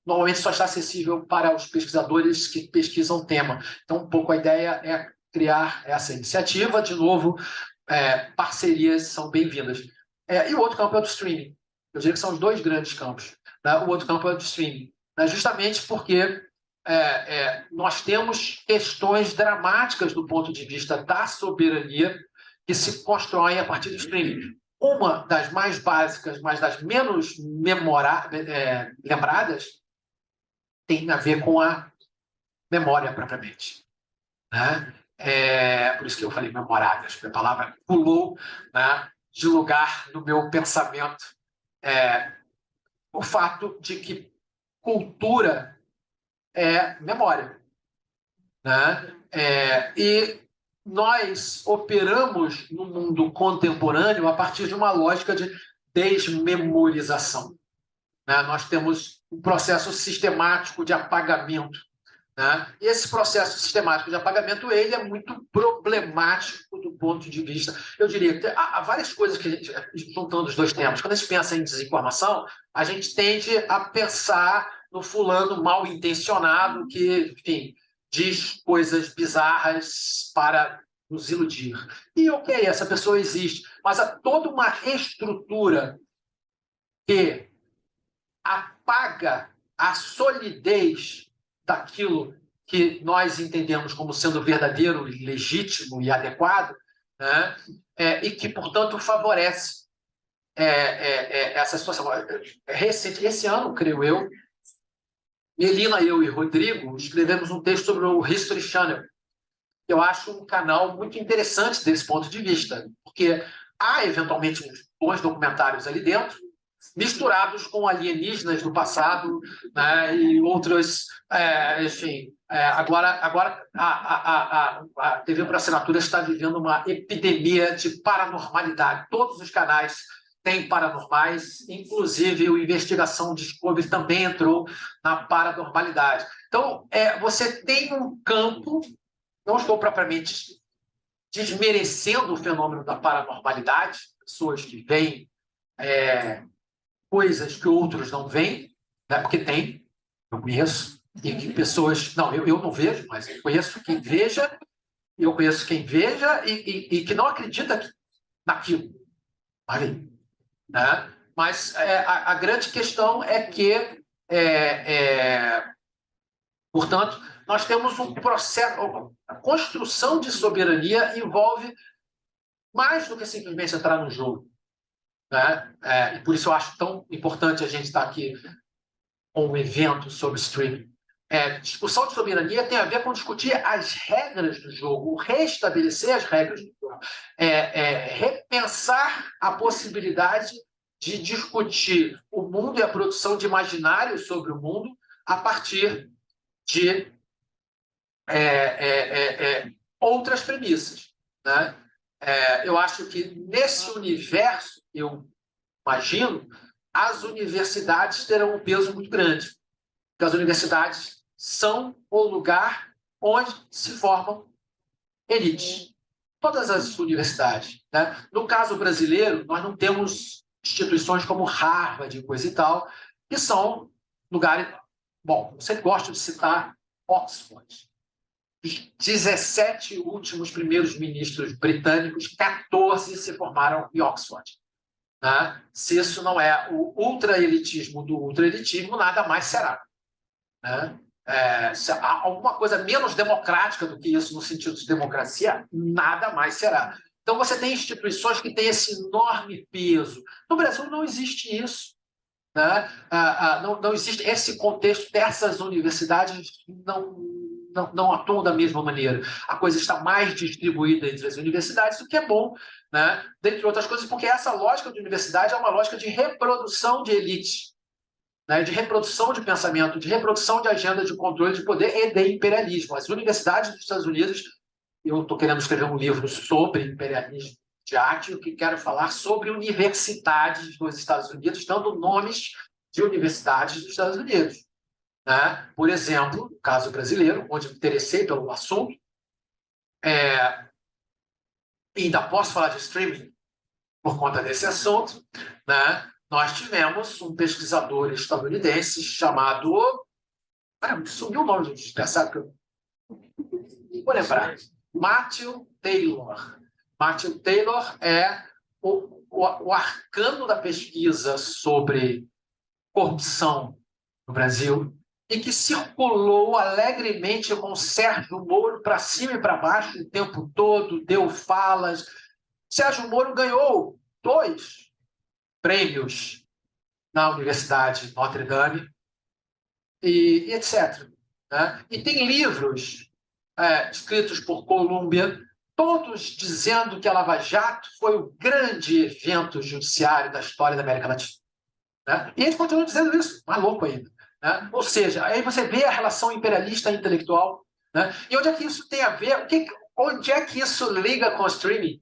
normalmente só está acessível para os pesquisadores que pesquisam o tema. Então, um pouco a ideia é criar essa iniciativa. De novo, parcerias são bem-vindas. E o outro campo é o do streaming. Eu diria que são os dois grandes campos, né? O outro campo é o do streaming, né? Justamente porque nós temos questões dramáticas do ponto de vista da soberania que se constroem a partir do streaming. Uma das mais básicas, mas das menos lembradas, tem a ver com a memória propriamente, né? Por isso que eu falei memoráveis, porque a palavra pulou, né, de lugar no meu pensamento. O fato de que cultura é memória, né? E nós operamos no mundo contemporâneo a partir de uma lógica de desmemorização, né? Nós temos um processo sistemático de apagamento, né? E esse processo sistemático de apagamento ele é muito problemático do ponto de vista... Eu diria que há várias coisas que a gente, juntando os dois temas, quando a gente pensa em desinformação, a gente tende a pensar no fulano mal intencionado que, enfim, diz coisas bizarras para nos iludir. E ok, essa pessoa existe, mas há toda uma estrutura que apaga a solidez daquilo que nós entendemos como sendo verdadeiro, legítimo e adequado, né? E que, portanto, favorece essa situação. Esse ano, creio eu, Melina, eu e Rodrigo escrevemos um texto sobre o History Channel. Eu acho um canal muito interessante desse ponto de vista, porque há, eventualmente, uns bons documentários ali dentro, misturados com alienígenas do passado, né, e outros, enfim. Agora a TV por assinatura está vivendo uma epidemia de paranormalidade. Todos os canais têm paranormais, inclusive o Investigação Discovery também entrou na paranormalidade. Então, você tem um campo, não estou propriamente desmerecendo o fenômeno da paranormalidade, pessoas que veem coisas que outros não veem, né? Porque tem, eu conheço, e que pessoas... Não, eu não vejo, mas eu conheço quem veja, e que não acredita naquilo. Olha, né? Mas a grande questão é que, portanto, nós temos um processo... A construção de soberania envolve mais do que simplesmente entrar no jogo, né? E por isso eu acho tão importante a gente estar aqui com um evento sobre streaming. Discussão de soberania tem a ver com discutir as regras do jogo, restabelecer as regras do jogo, repensar a possibilidade de discutir o mundo e a produção de imaginários sobre o mundo a partir de outras premissas, né? Eu acho que nesse universo, eu imagino, as universidades terão um peso muito grande, porque as universidades são o lugar onde se formam elites. Todas as universidades, né? No caso brasileiro, nós não temos instituições como Harvard e coisa e tal, que são lugares... Bom, eu sempre gosto de citar Oxford. Os 17 últimos primeiros ministros britânicos, 14 se formaram em Oxford. Né? Se isso não é o ultra-elitismo do ultra-elitismo, nada mais será. Né? Se há alguma coisa menos democrática do que isso, no sentido de democracia, nada mais será. Então, você tem instituições que têm esse enorme peso. No Brasil não existe isso. Né? Não existe esse contexto dessas universidades, não atuam da mesma maneira. A coisa está mais distribuída entre as universidades, o que é bom, né? Dentre outras coisas, porque essa lógica de universidade é uma lógica de reprodução de elite, né? De reprodução de pensamento, de reprodução de agenda de controle de poder e de imperialismo. As universidades dos Estados Unidos, eu estou querendo escrever um livro sobre imperialismo midiático, que quero falar sobre universidades nos Estados Unidos, dando nomes de universidades dos Estados Unidos. Né? Por exemplo, no caso brasileiro, onde me interessei pelo assunto, ainda posso falar de streaming por conta desse assunto, né? Nós tivemos um pesquisador estadunidense chamado... sumiu o nome do desgraçado que eu vou lembrar. Matthew Taylor. Matthew Taylor é o arcano da pesquisa sobre corrupção no Brasil e que circulou alegremente com Sérgio Moro para cima e para baixo o tempo todo, deu falas. Sérgio Moro ganhou 2 prêmios na Universidade Notre Dame e etc. Né? E tem livros escritos por Columbia, todos dizendo que a Lava Jato foi o grande evento judiciário da história da América Latina. Né? E eles continuam dizendo isso, maluco ainda. Né? Ou seja, aí você vê a relação imperialista e intelectual. Né? E onde é que isso tem a ver? Onde é que isso liga com o streaming?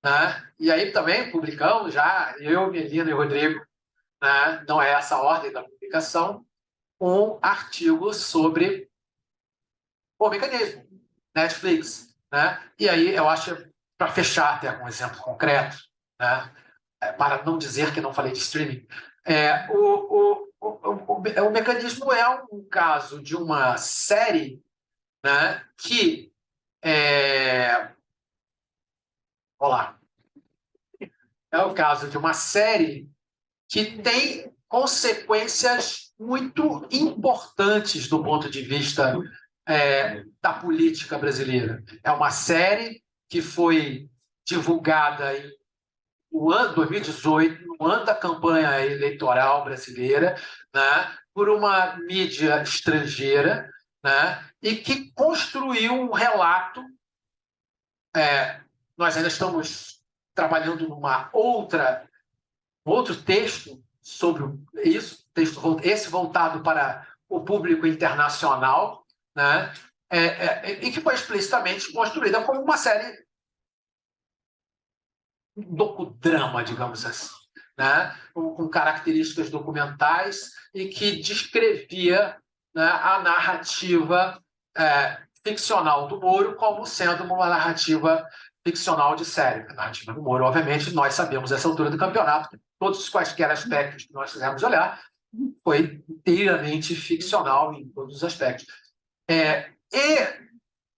Né? E aí também publicamos já, eu, Melina e Rodrigo, né? Não é essa a ordem da publicação, um artigo sobre o mecanismo, Netflix. Né? E aí eu acho, para fechar até com um exemplo concreto, né? Para não dizer que não falei de streaming, o mecanismo é um caso de uma série, né, que olá, é o caso de uma série que tem consequências muito importantes do ponto de vista da política brasileira. É uma série que foi divulgada em no ano 2018, no ano da campanha eleitoral brasileira, né, por uma mídia estrangeira, né, e que construiu um relato. Nós ainda estamos trabalhando outro texto sobre isso, esse voltado para o público internacional, né, e que foi explicitamente construída como uma série docudrama, digamos assim, né? Com características documentais e que descrevia, né, a narrativa ficcional do Moro como sendo uma narrativa ficcional de série. A narrativa do Moro, obviamente, nós sabemos essa altura do campeonato, que todos os quaisquer aspectos que nós fizemos olhar, foi inteiramente ficcional em todos os aspectos. E,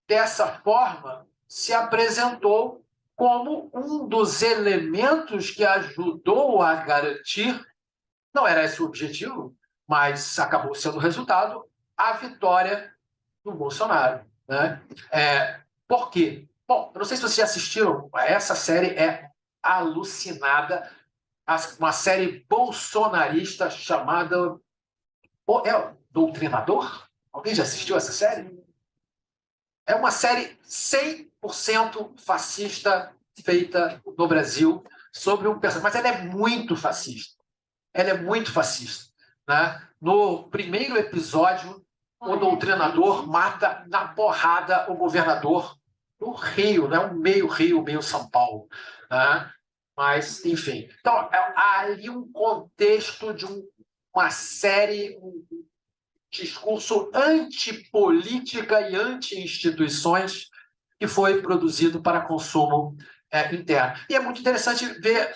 dessa forma, se apresentou como um dos elementos que ajudou a garantir, não era esse o objetivo, mas acabou sendo o resultado, a vitória do Bolsonaro. Né? Por quê? Bom, eu não sei se vocês já assistiram, essa série é alucinada, uma série bolsonarista chamada Doutrinador? Alguém já assistiu essa série? É uma série 100% fascista feita no Brasil sobre um personagem. Mas ela é muito fascista. Ela é muito fascista. Né? No primeiro episódio, o doutrinador mata na porrada o governador no Rio, né? Um meio Rio, meio São Paulo, né? Mas, enfim. Então, há ali um contexto de uma série, um discurso antipolítica e anti-instituições que foi produzido para consumo interno. E é muito interessante ver,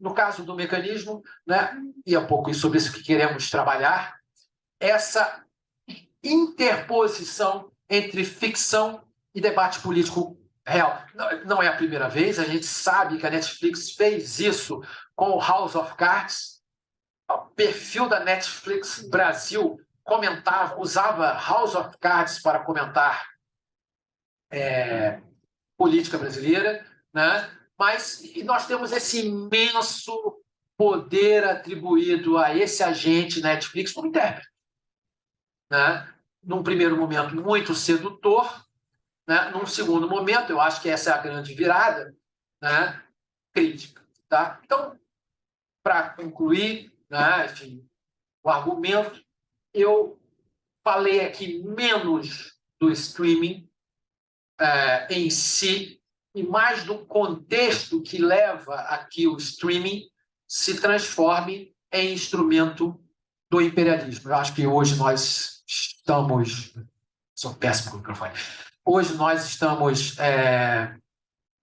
no caso do mecanismo, né, e é um pouco sobre isso que queremos trabalhar, essa interposição entre ficção e debate político real. Não é a primeira vez, a gente sabe que a Netflix fez isso com o House of Cards. O perfil da Netflix Brasil usava House of Cards para comentar política brasileira, né? Mas nós temos esse imenso poder atribuído a esse agente Netflix como intérprete, né? Num primeiro momento muito sedutor, né? Num segundo momento, eu acho que essa é a grande virada, né? Crítica, tá? Então, para concluir, né? Enfim, o argumento, eu falei aqui menos do streaming em si e mais do contexto que leva a que o streaming se transforme em instrumento do imperialismo. Eu acho que hoje nós estamos... Sou péssimo com o microfone. Hoje nós estamos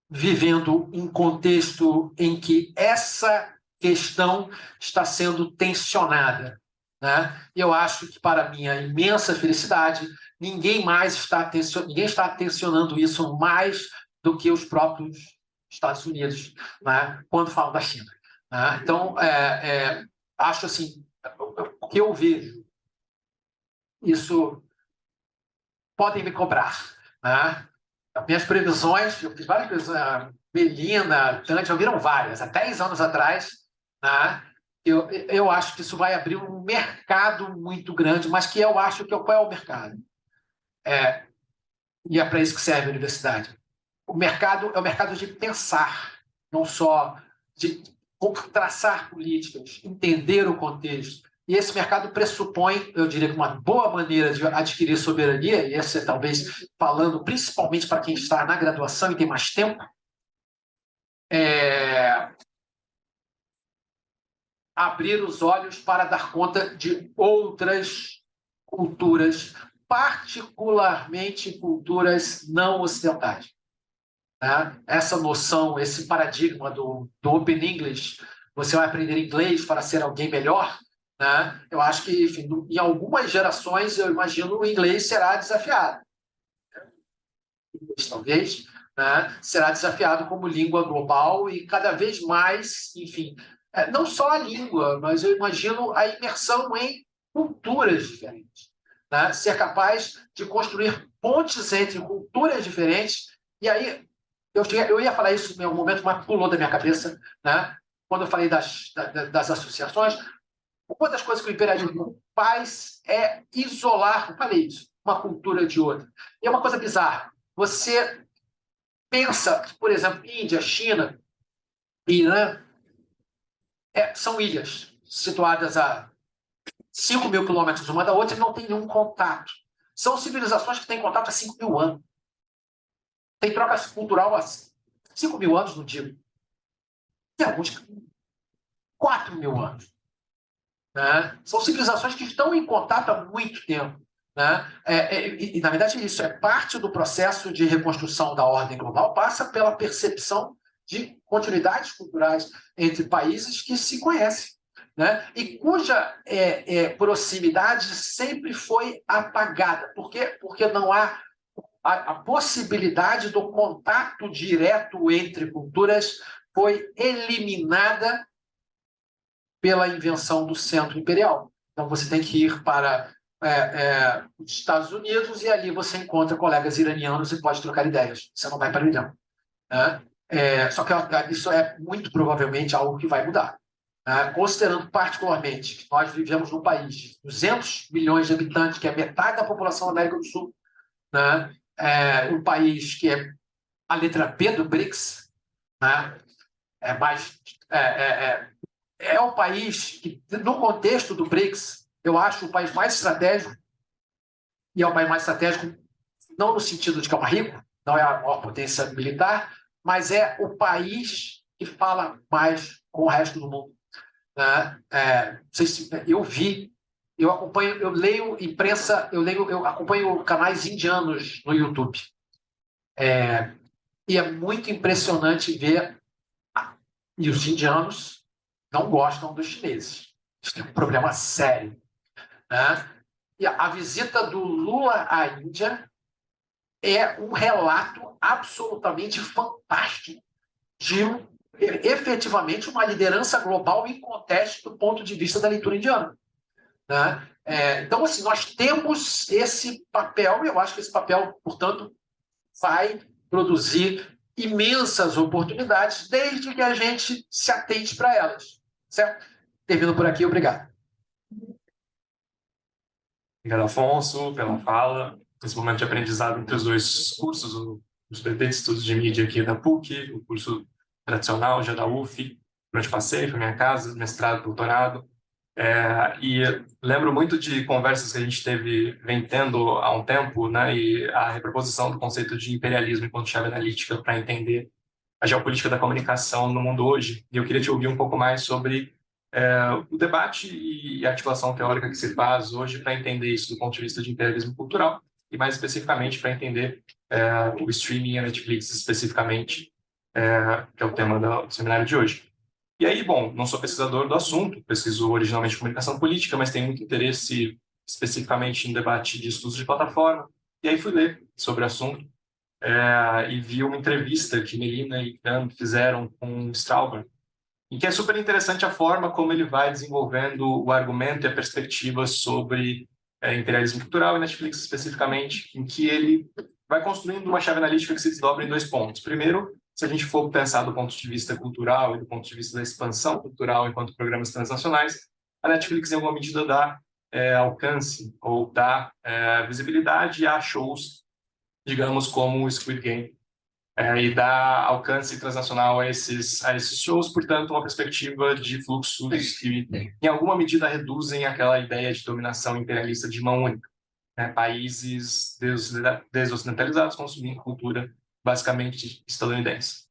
vivendo um contexto em que essa questão está sendo tensionada, né? Eu acho que, para minha imensa felicidade, ninguém está tensionando isso mais do que os próprios Estados Unidos, né? Quando falam da China, né? Então, acho assim, o que eu vejo, isso podem me cobrar, né? Minhas previsões, eu fiz várias previsões, a Melina, Tante, ouviram várias, há 10 anos atrás, né? Eu acho que isso vai abrir um mercado muito grande, mas que eu acho que qual é o mercado? E é para isso que serve a universidade. O mercado é o mercado de pensar, não só de traçar políticas, entender o contexto. E esse mercado pressupõe, eu diria que uma boa maneira de adquirir soberania, e essa é talvez falando principalmente para quem está na graduação e tem mais tempo, abrir os olhos para dar conta de outras culturas, particularmente culturas não ocidentais, né? Essa noção, esse paradigma do Open English, você vai aprender inglês para ser alguém melhor, né? Eu acho que, enfim, em algumas gerações, eu imagino, o inglês será desafiado. Talvez, né? Será desafiado como língua global e cada vez mais, enfim, não só a língua, mas eu imagino a imersão em culturas diferentes, né? Ser capaz de construir pontes entre culturas diferentes. E aí, eu ia falar isso em algum momento, mas pulou da minha cabeça, né? Quando eu falei das associações. Uma das coisas que o imperialismo faz é isolar, eu falei isso, uma cultura de outra. E é uma coisa bizarra. Você pensa, por exemplo, Índia, China, Irã, são ilhas situadas a 5 mil quilômetros uma da outra e não tem nenhum contato. São civilizações que têm contato há 5 mil anos. Tem troca cultural há 5 mil anos, não digo. Tem alguns 4 mil anos. Né? São civilizações que estão em contato há muito tempo. Né? E, na verdade, isso é parte do processo de reconstrução da ordem global, passa pela percepção de continuidades culturais entre países que se conhecem, né? E cuja proximidade sempre foi apagada. Por quê? Porque não há a possibilidade do contato direto entre culturas foi eliminada pela invenção do centro imperial. Então, você tem que ir para os Estados Unidos e ali você encontra colegas iranianos e pode trocar ideias. Você não vai para o Irã, né? Só que isso é muito provavelmente algo que vai mudar. Né? Considerando particularmente que nós vivemos num país de 200 milhões de habitantes, que é metade da população da América do Sul, né? Um país que é a letra P do BRICS, né? É um país que, no contexto do BRICS, eu acho o país mais estratégico, e é o país mais estratégico não no sentido de que é mais rico, não é a maior potência militar, mas é o país que fala mais com o resto do mundo, né? Eu acompanho, eu leio imprensa, eu acompanho canais indianos no YouTube. E é muito impressionante ver. E os indianos não gostam dos chineses. Eles têm um problema sério, né? E a visita do Lula à Índia é um relato absolutamente fantástico de efetivamente uma liderança global em contexto do ponto de vista da leitura indiana, né? Então, assim, nós temos esse papel, e eu acho que esse papel, portanto, vai produzir imensas oportunidades, desde que a gente se atente para elas. Certo? Termino por aqui, obrigado. Obrigado, Afonso, pela fala. Esse momento de aprendizado entre os dois cursos, os BT de Estudos de Mídia aqui da PUC, o curso tradicional já da UF, onde passei, foi minha casa, mestrado, doutorado. E lembro muito de conversas que a gente vem tendo há um tempo, né, e a reproposição do conceito de imperialismo enquanto chave analítica para entender a geopolítica da comunicação no mundo hoje. E eu queria te ouvir um pouco mais sobre o debate e a articulação teórica que se faz hoje para entender isso do ponto de vista de imperialismo cultural e, mais especificamente, para entender o streaming e a Netflix especificamente, que é o tema do seminário de hoje. E aí, bom, não sou pesquisador do assunto, pesquiso originalmente comunicação política, mas tenho muito interesse especificamente em debate de estudos de plataforma. E aí fui ler sobre o assunto e vi uma entrevista que Melina e Dan fizeram com Strauber, em que é super interessante a forma como ele vai desenvolvendo o argumento e a perspectiva sobre imperialismo cultural e Netflix especificamente, em que ele vai construindo uma chave analítica que se desdobra em 2 pontos. Primeiro, se a gente for pensar do ponto de vista cultural e do ponto de vista da expansão cultural enquanto programas transnacionais, a Netflix, em alguma medida, dá alcance ou dá visibilidade a shows, digamos, como o Squid Game, e dá alcance transnacional a esses shows, portanto, uma perspectiva de fluxos que, em alguma medida, reduzem aquela ideia de dominação imperialista de mão única, né? Países desocidentalizados consumindo cultura basicamente estadunidense.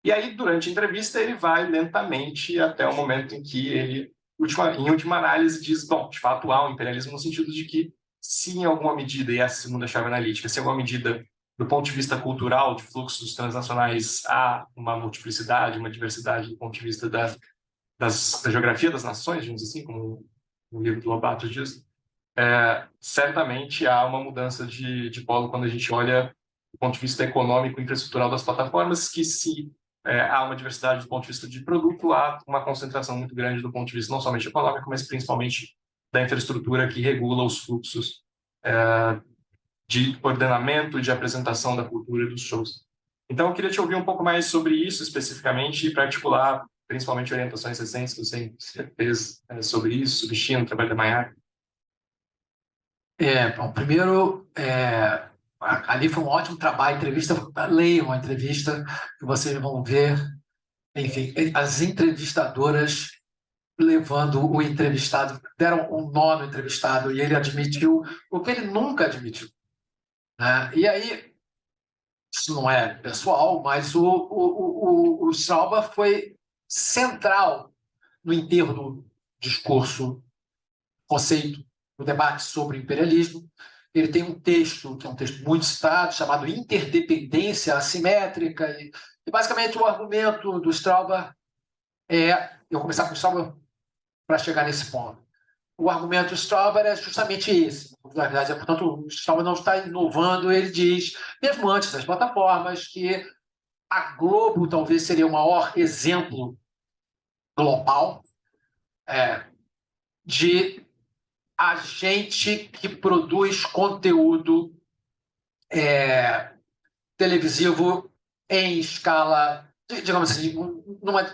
E aí, durante a entrevista, ele vai lentamente até o momento em que ele, em última análise, diz, bom, de fato há um imperialismo no sentido de que, se em alguma medida, e essa é a segunda chave analítica, se em alguma medida, do ponto de vista cultural, de fluxos transnacionais, há uma multiplicidade, uma diversidade do ponto de vista da geografia das nações, digamos assim, como o livro do Lobato diz, certamente há uma mudança de polo quando a gente olha do ponto de vista econômico e infraestrutural das plataformas, que se há uma diversidade do ponto de vista de produto, há uma concentração muito grande do ponto de vista não somente econômico, mas principalmente da infraestrutura que regula os fluxos de ordenamento, de apresentação da cultura dos shows. Então, eu queria te ouvir um pouco mais sobre isso especificamente para articular principalmente orientações recentes que você fez sobre isso, sobre China, o trabalho da Maiar. Bom, primeiro, ali foi um ótimo trabalho, entrevista, leiam a entrevista, que vocês vão ver, enfim, as entrevistadoras levando o entrevistado, deram um nó no entrevistado e ele admitiu o que ele nunca admitiu, né? E aí, isso não é pessoal, mas o Strauber foi central no enterro do discurso, conceito, no debate sobre imperialismo. Ele tem um texto, que é um texto muito citado, chamado Interdependência Assimétrica, e basicamente o argumento do Strauber eu vou começar com o Strauber para chegar nesse ponto. O argumento do Strauber é justamente esse. Na verdade, portanto, o Strauber não está inovando, ele diz, mesmo antes das plataformas, que a Globo talvez seria o maior exemplo global de agente que produz conteúdo televisivo em escala, digamos assim,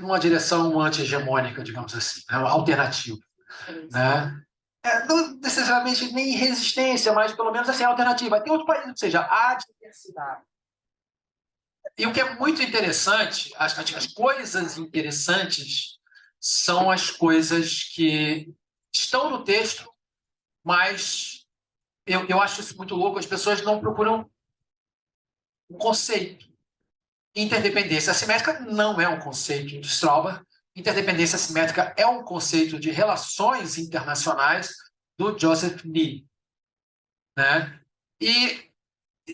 numa direção anti-hegemônica, digamos assim, alternativa, né? Não necessariamente nem resistência, mas pelo menos assim, alternativa. Tem outro país, ou seja, há diversidade. E o que é muito interessante, as coisas interessantes são as coisas que estão no texto, mas eu acho isso muito louco, as pessoas não procuram um conceito. Interdependência assimétrica não é um conceito de Strawber. Interdependência assimétrica é um conceito de relações internacionais do Joseph Nye, né? E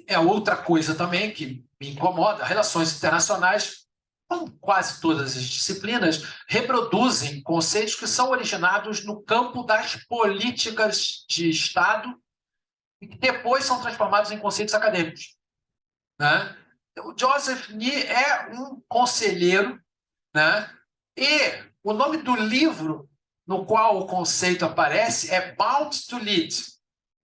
é outra coisa também que me incomoda: relações internacionais, como quase todas as disciplinas, reproduzem conceitos que são originados no campo das políticas de Estado e que depois são transformados em conceitos acadêmicos, né? O Joseph Nye é um conselheiro, né? E o nome do livro no qual o conceito aparece é Bound to Lead,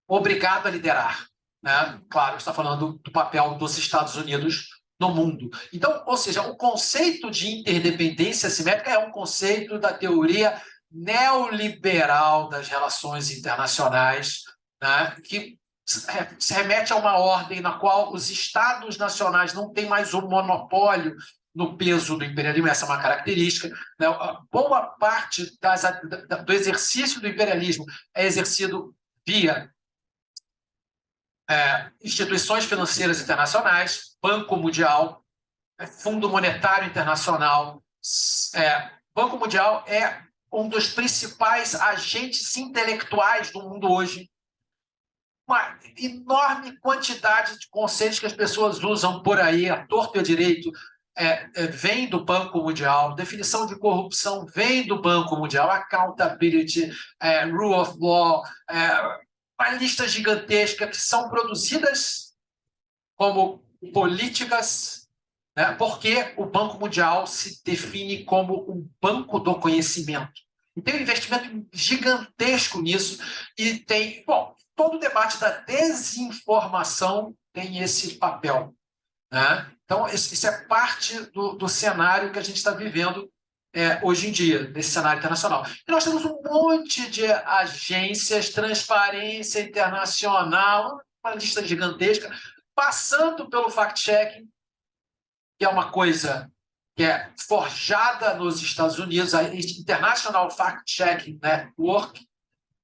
Obrigado a Liderar, né? Claro, está falando do papel dos Estados Unidos no mundo. Então, ou seja, o conceito de interdependência assimétrica é um conceito da teoria neoliberal das relações internacionais, né? Que se remete a uma ordem na qual os Estados nacionais não têm mais o monopólio no peso do imperialismo. Essa é uma característica, né? Boa parte do exercício do imperialismo é exercido via instituições financeiras internacionais, Banco Mundial, Fundo Monetário Internacional. Banco Mundial é um dos principais agentes intelectuais do mundo hoje. Uma enorme quantidade de conceitos que as pessoas usam por aí, a torto e a direito, vem do Banco Mundial. Definição de corrupção vem do Banco Mundial. Accountability, rule of law, uma lista gigantesca que são produzidas como políticas, né, porque o Banco Mundial se define como um banco do conhecimento. E tem um investimento gigantesco nisso e tem... Bom, todo o debate da desinformação tem esse papel, né? Então, isso é parte do cenário que a gente está vivendo hoje em dia, nesse cenário internacional. E nós temos um monte de agências, Transparência Internacional, uma lista gigantesca, passando pelo fact-checking, que é uma coisa que é forjada nos Estados Unidos, a International Fact-Checking Network,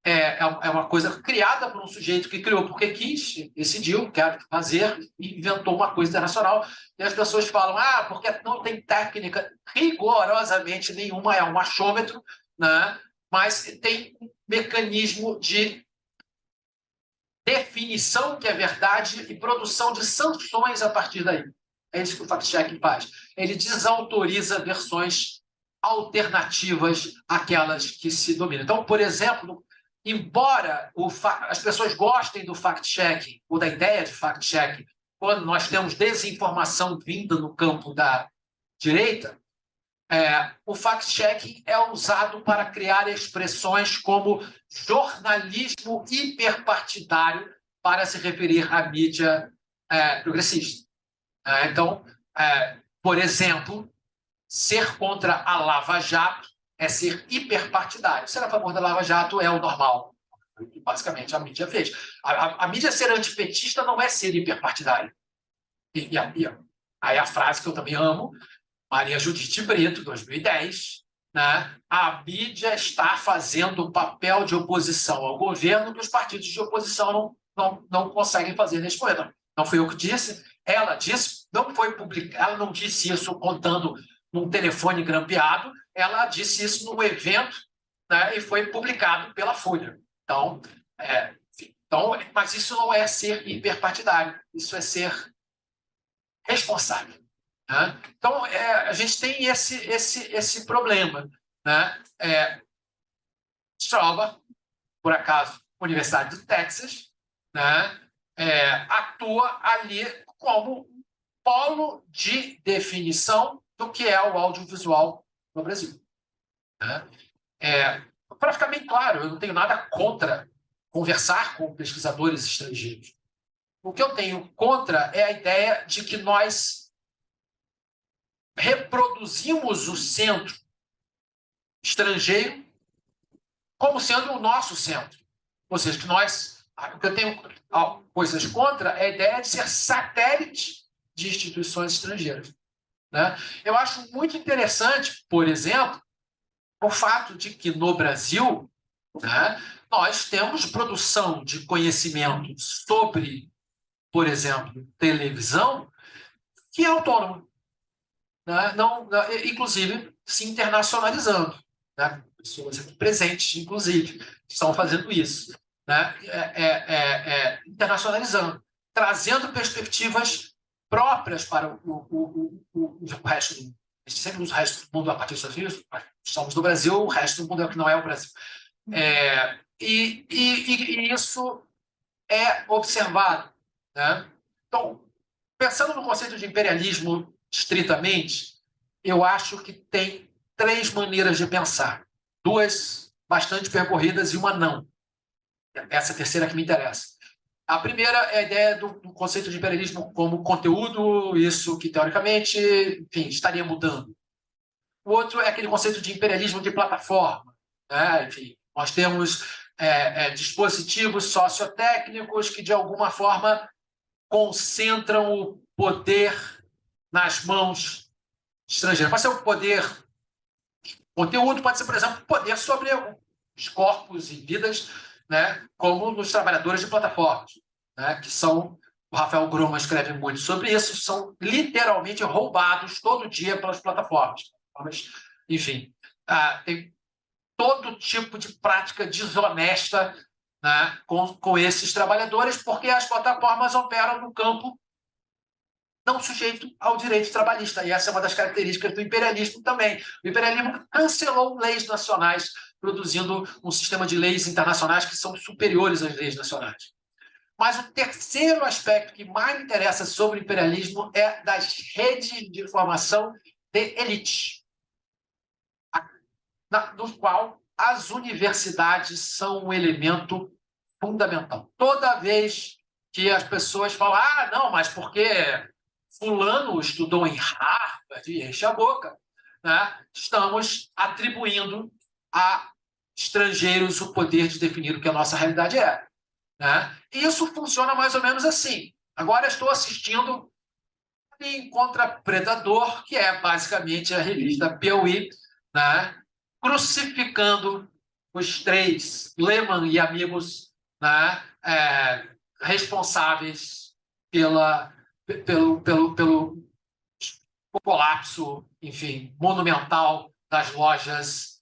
é uma coisa criada por um sujeito que criou porque quis, decidiu, quer fazer, e inventou uma coisa internacional. E as pessoas falam, porque não tem técnica rigorosamente nenhuma, é um achômetro, né? Mas tem um mecanismo de definição que é verdade e produção de sanções a partir daí. É isso que o fact-checking faz. Ele desautoriza versões alternativas àquelas que se dominam. Então, por exemplo, embora as pessoas gostem do fact-checking ou da ideia de fact-checking, quando nós temos desinformação vinda no campo da direita, o fact-checking é usado para criar expressões como jornalismo hiperpartidário para se referir à mídia progressista. Então, por exemplo, ser contra a Lava Jato é ser hiperpartidário. Ser a favor da Lava Jato é o normal. Basicamente, a mídia fez. A mídia ser antipetista não é ser hiperpartidário. Aí a frase que eu também amo, Maria Judite Brito, 2010, né? A mídia está fazendo o papel de oposição ao governo que os partidos de oposição não conseguem fazer neste momento. Não fui eu que disse, ela disse, não foi publicado, ela não disse isso contando num telefone grampeado, ela disse isso num evento, né, e foi publicado pela Folha. Então, mas isso não é ser hiperpartidário, isso é ser responsável, né? Então, a gente tem esse problema, né? Strawber, por acaso, Universidade do Texas, né, atua ali como polo de definição do que é o audiovisual no Brasil, né? Para ficar bem claro, eu não tenho nada contra conversar com pesquisadores estrangeiros. O que eu tenho contra é a ideia de que nós reproduzimos o centro estrangeiro como sendo o nosso centro. Ou seja, que o que eu tenho coisas contra é a ideia de ser satélite de instituições estrangeiras, né? Eu acho muito interessante, por exemplo, o fato de que no Brasil, né, nós temos produção de conhecimento sobre, por exemplo, televisão, que é autônomo, né? Não, inclusive se internacionalizando, né? Pessoas aqui presentes, inclusive, estão fazendo isso, né? Internacionalizando, trazendo perspectivas próprias para o resto do mundo. A gente sempre usa o resto do mundo a partir dos Estados Unidos, estamos no Brasil, o resto do mundo é o que não é o Brasil. E isso é observado, né? Então, pensando no conceito de imperialismo estritamente, eu acho que tem 3 maneiras de pensar. 2 bastante percorridas e uma não. Essa é a terceira que me interessa. A primeira é a ideia do conceito de imperialismo como conteúdo, isso que, teoricamente, enfim, estaria mudando. O outro é aquele conceito de imperialismo de plataforma, né? Enfim, nós temos dispositivos sociotécnicos que, de alguma forma, concentram o poder nas mãos estrangeiras. Pode ser o poder conteúdo, pode ser, por exemplo, poder sobre os corpos e vidas, né? Como nos trabalhadores de plataformas, né? Que são, o Rafael Groma escreve muito sobre isso, são literalmente roubados todo dia pelas plataformas. Enfim, tem todo tipo de prática desonesta, né, com esses trabalhadores, porque as plataformas operam no campo não sujeito ao direito trabalhista. E essa é uma das características do imperialismo também. O imperialismo cancelou leis nacionais, produzindo um sistema de leis internacionais que são superiores às leis nacionais. Mas o terceiro aspecto que mais me interessa sobre o imperialismo é das redes de informação de elite, do qual as universidades são um elemento fundamental. Toda vez que as pessoas falam, não, mas porque fulano estudou em Harvard e enche a boca, né? Estamos atribuindo a estrangeiros o poder de definir o que a nossa realidade é, né? E isso funciona mais ou menos assim. Agora estou assistindo Contra Predador, que é basicamente a revista Piauí, né? Crucificando os 3, Lehman e amigos, né? Responsáveis pelo colapso, enfim, monumental das lojas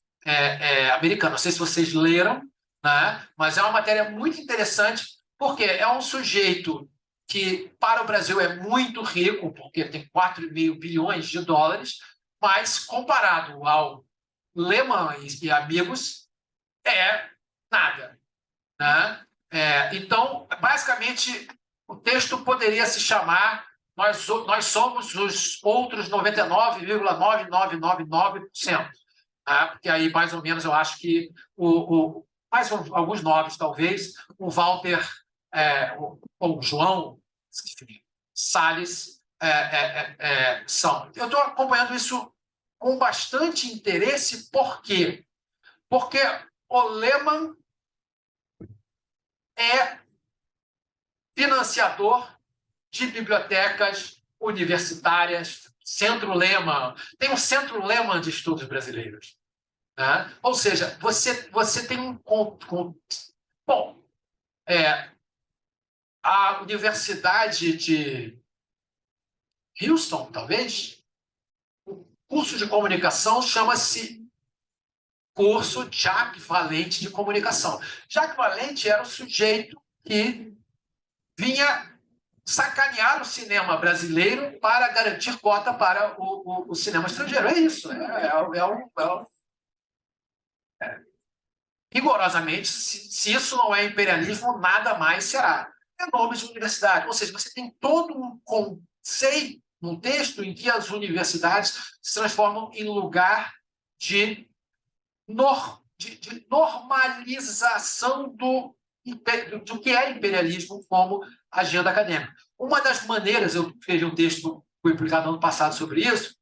americanas. Não sei se vocês leram, né? Mas é uma matéria muito interessante, porque é um sujeito que, para o Brasil, é muito rico, porque tem 4,5 bilhões de dólares, mas, comparado ao Lehman e amigos, é nada, né? Então, basicamente, o texto poderia se chamar Nós somos os outros 99,9999%. Tá? Porque aí, mais ou menos, eu acho que mais alguns nomes, talvez, o Walter ou o João Salles são. Eu estou acompanhando isso com bastante interesse, por quê? Porque o Lehman é financiador de bibliotecas universitárias, Centro Lehman. Tem um Centro Lehman de Estudos Brasileiros, né? Ou seja, você tem um... Bom, a Universidade de Houston, talvez, o curso de comunicação chama-se curso Jacques Valente de Comunicação. Jacques Valente era o sujeito que vinha sacanear o cinema brasileiro para garantir cota para o cinema estrangeiro. É isso. Rigorosamente, se isso não é imperialismo, nada mais será. É nome de universidade. Ou seja, você tem todo um conceito no texto em que as universidades se transformam em lugar de normalização do que é imperialismo como agenda acadêmica. Uma das maneiras, eu escrevi um texto que foi publicado no ano passado sobre isso,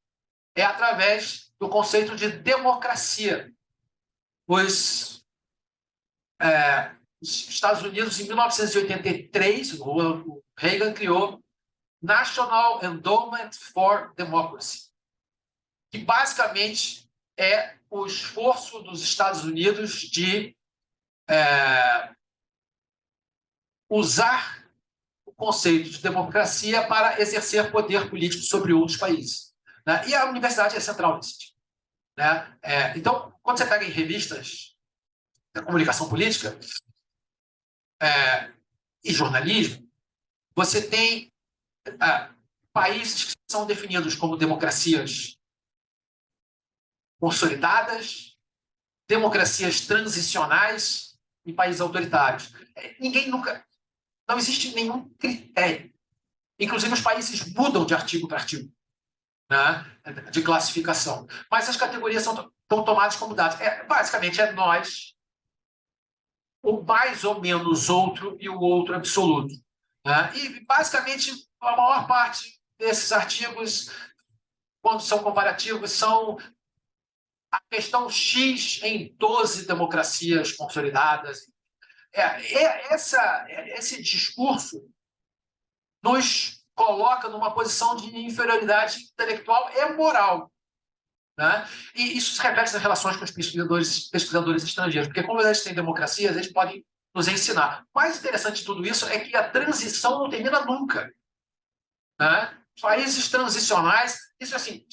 é através do conceito de democracia. Os Estados Unidos, em 1983, o Reagan criou National Endowment for Democracy, que basicamente é o esforço dos Estados Unidos de usar o conceito de democracia para exercer poder político sobre outros países, né? E a universidade é central nisso, né? Então, quando você pega em revistas da comunicação política e jornalismo, você tem países que são definidos como democracias consolidadas, democracias transicionais e países autoritários. Não existe nenhum critério. Inclusive, os países mudam de artigo para artigo, né, de classificação. Mas as categorias estão tomadas como dados. Basicamente, é nós, o mais ou menos outro e o outro absoluto, né? E, basicamente, a maior parte desses artigos, quando são comparativos, são a questão X em 12 democracias consolidadas. Esse discurso nos coloca numa posição de inferioridade intelectual e moral, né? E isso se reflete nas relações com os pesquisadores estrangeiros, porque como eles têm democracias, eles podem nos ensinar. O mais interessante de tudo isso é que a transição não termina nunca, né? Países transicionais, isso assim,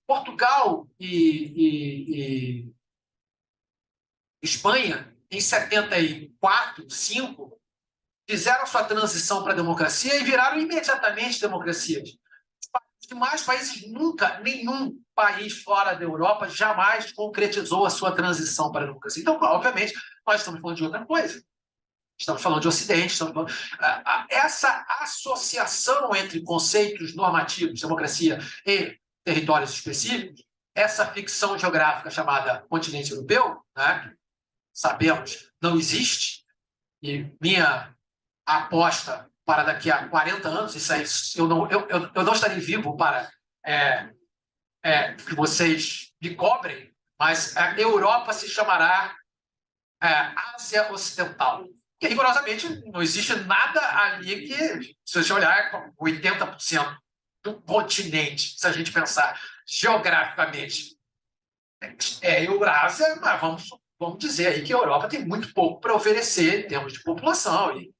Portugal e Espanha, em 74, 5, fizeram sua transição para a democracia e viraram imediatamente democracias. Os demais países nunca, nenhum país fora da Europa jamais concretizou a sua transição para a democracia. Então, obviamente, nós estamos falando de outra coisa. Estamos falando de Ocidente. Essa associação entre conceitos normativos, democracia e territórios específicos, essa ficção geográfica chamada continente europeu, né, sabemos, não existe, e minha aposta para daqui a 40 anos, isso aí, eu não estarei vivo para que vocês me cobrem, mas a Europa se chamará Ásia Ocidental. E, rigorosamente, não existe nada ali que, se você olhar, 80% do continente, se a gente pensar geograficamente, Eurásia, mas vamos dizer aí que a Europa tem muito pouco para oferecer em termos de população e,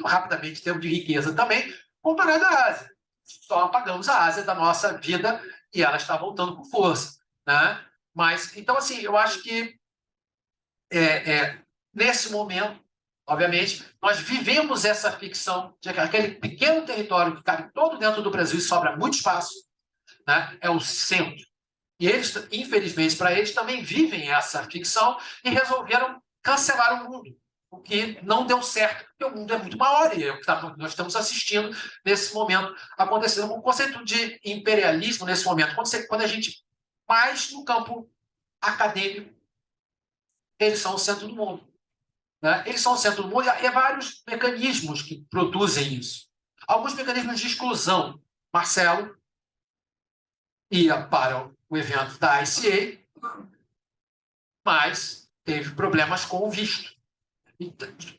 rapidamente, em termos de riqueza também, comparado à Ásia. Só apagamos a Ásia da nossa vida e ela está voltando com força, né? Mas, então, assim, eu acho que nesse momento, obviamente, nós vivemos essa ficção de aquele pequeno território que cabe todo dentro do Brasil e sobra muito espaço, né? É o centro. E eles, infelizmente, para eles, também vivem essa ficção e resolveram cancelar o mundo, o que não deu certo, porque o mundo é muito maior e é o que nós estamos assistindo nesse momento acontecendo. O conceito de imperialismo, nesse momento, quando a gente, mais no campo acadêmico, eles são o centro do mundo, né? Eles são o centro do mundo e há vários mecanismos que produzem isso. Alguns mecanismos de exclusão. Marcelo ia para o evento da ICA, mas teve problemas com o visto.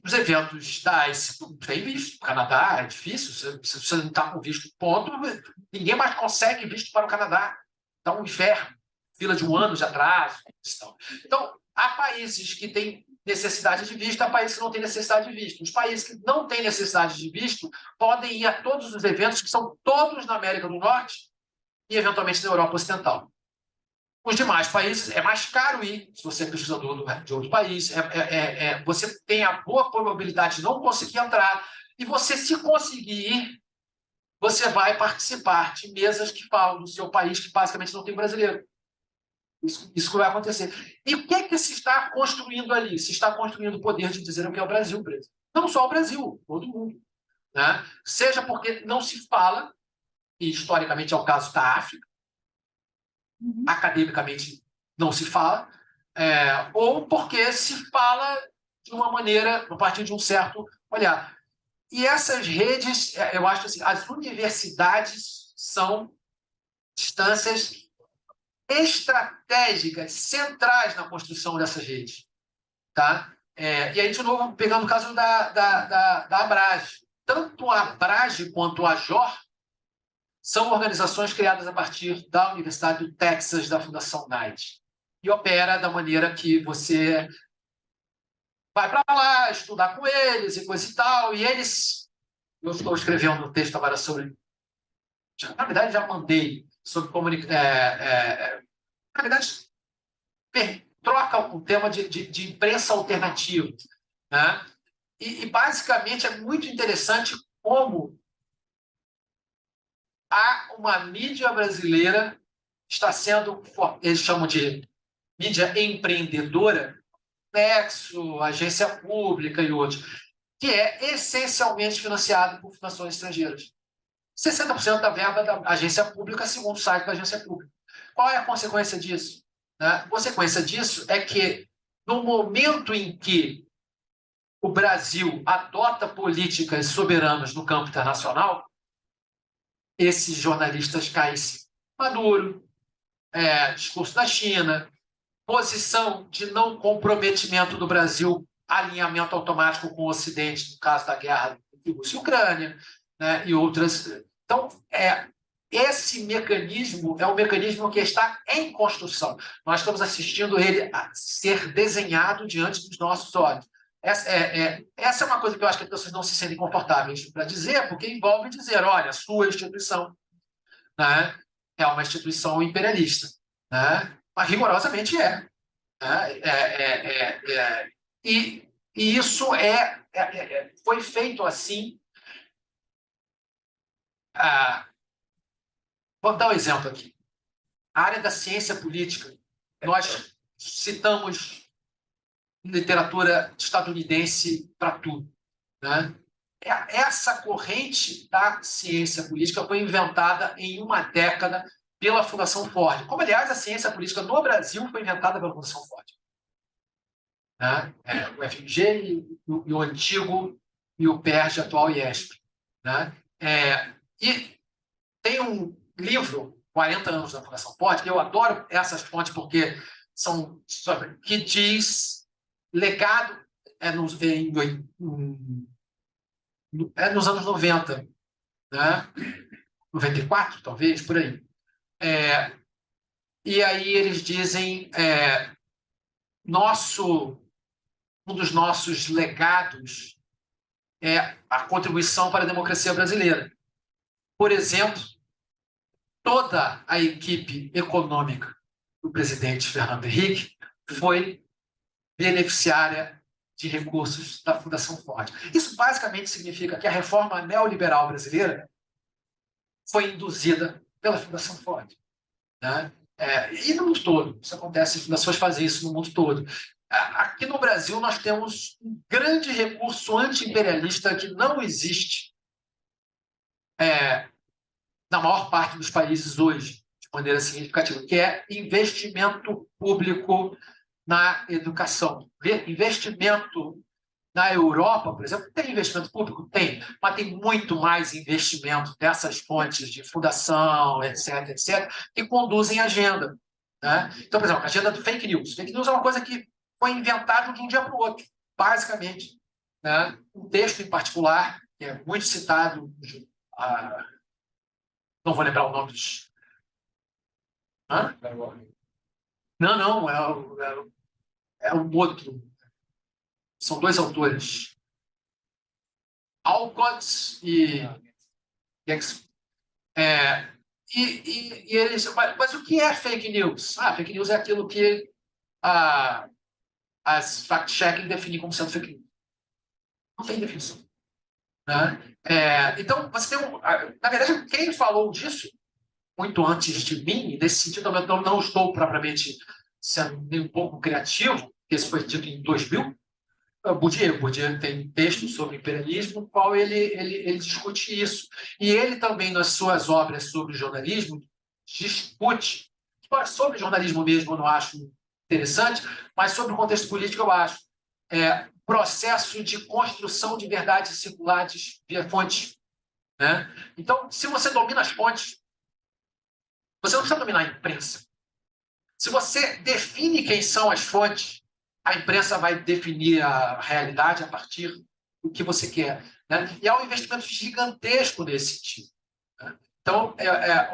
Os eventos da ICA não tem visto. O Canadá é difícil, se você não está com visto, ponto, ninguém mais consegue visto para o Canadá. Está um inferno, fila de 1 ano de atraso. Então, há países que têm necessidade de visto, há países que não têm necessidade de visto. Os países que não têm necessidade de visto podem ir a todos os eventos, que são todos na América do Norte e, eventualmente, na Europa Ocidental. Os demais países, é mais caro ir, se você é pesquisador de outro país, você tem a boa probabilidade de não conseguir entrar, e você, se conseguir ir, você vai participar de mesas que falam do seu país, que basicamente não tem brasileiro. Isso que vai acontecer. E o que é que se está construindo ali? Se está construindo o poder de dizer o que é o Brasil. Não só o Brasil, todo mundo, né? Seja porque não se fala, e historicamente é o caso da África, academicamente não se fala, ou porque se fala de uma maneira, a partir de um certo olhar. E essas redes, eu acho assim, as universidades são instâncias estratégicas, centrais na construção dessas redes. Tá? E aí, de novo, pegando o caso da Abrage. Tanto a Abrage quanto a JOR são organizações criadas a partir da Universidade do Texas, da Fundação Knight. E opera da maneira que você vai para lá estudar com eles e coisa e tal, e eles Eu estou escrevendo um texto agora sobre... Na verdade, já mandei sobre comunicação... na verdade, troca o tema de imprensa alternativa, né? E, basicamente, é muito interessante como há uma mídia brasileira está sendo, eles chamam de mídia empreendedora, Nexo, Agência Pública e outros, que é essencialmente financiado por fundações estrangeiras. 60% da verba da agência pública, segundo o site da agência pública. Qual é a consequência disso? A consequência disso é que, no momento em que o Brasil adota políticas soberanas no campo internacional, esses jornalistas caem-se. Maduro, discurso da China, posição de não comprometimento do Brasil, alinhamento automático com o Ocidente, no caso da guerra entre Rússia e Ucrânia, né, e outras. Então, esse mecanismo é um mecanismo que está em construção. Nós estamos assistindo ele a ser desenhado diante dos nossos olhos. Essa é uma coisa que eu acho que as pessoas não se sentem confortáveis para dizer, porque envolve dizer, olha, sua instituição, né, é uma instituição imperialista, né, mas rigorosamente é. E isso foi feito assim. Vou dar um exemplo aqui. A área da ciência política, nós citamos literatura estadunidense para tudo, né? Essa corrente da ciência política foi inventada em uma década pela Fundação Ford. Como, aliás, a ciência política no Brasil foi inventada pela Fundação Ford. Né? O FMG e o antigo e o PERJ, atual IESP. Né? E tem um livro, 40 anos da Fundação Ford, que eu adoro essas fontes porque são que diz legado nos anos 90, né? 94, talvez, por aí. E aí eles dizem um dos nossos legados é a contribuição para a democracia brasileira. Por exemplo, toda a equipe econômica do presidente Fernando Henrique foi beneficiária de recursos da Fundação Ford. Isso basicamente significa que a reforma neoliberal brasileira foi induzida pela Fundação Ford. Né? E no mundo todo. Isso acontece, as fundações fazem isso no mundo todo. Aqui no Brasil, nós temos um grande recurso anti-imperialista que não existe na maior parte dos países hoje, de maneira significativa, que é investimento público na educação. Investimento na Europa, por exemplo, tem investimento público? Tem, mas tem muito mais investimento dessas fontes de fundação, etc., que conduzem a agenda. Né? Então, por exemplo, a agenda do fake news. Fake news é uma coisa que foi inventada de um dia para o outro, basicamente. Né? Um texto em particular, que é muito citado, não vou lembrar o nome dos... Não, é um outro. São dois autores. Alcott e eles... Mas o que é fake news? Fake news é aquilo que as fact-checking definem como sendo fake news. Não tem definição. Né? Então, você tem na verdade, quem falou disso muito antes de mim, nesse sentido, eu não estou propriamente sendo nem um pouco criativo, porque isso foi dito em 2000, Bourdieu tem texto sobre imperialismo, no qual ele discute isso. E ele também, nas suas obras sobre jornalismo, discute, sobre jornalismo mesmo eu não acho interessante, mas sobre o contexto político eu acho. Processo de construção de verdades circulares via fontes. Né? Então, se você domina as fontes, você não precisa dominar a imprensa. Se você define quem são as fontes, a imprensa vai definir a realidade a partir do que você quer. Né? E há um investimento gigantesco nesse sentido. Né? Então,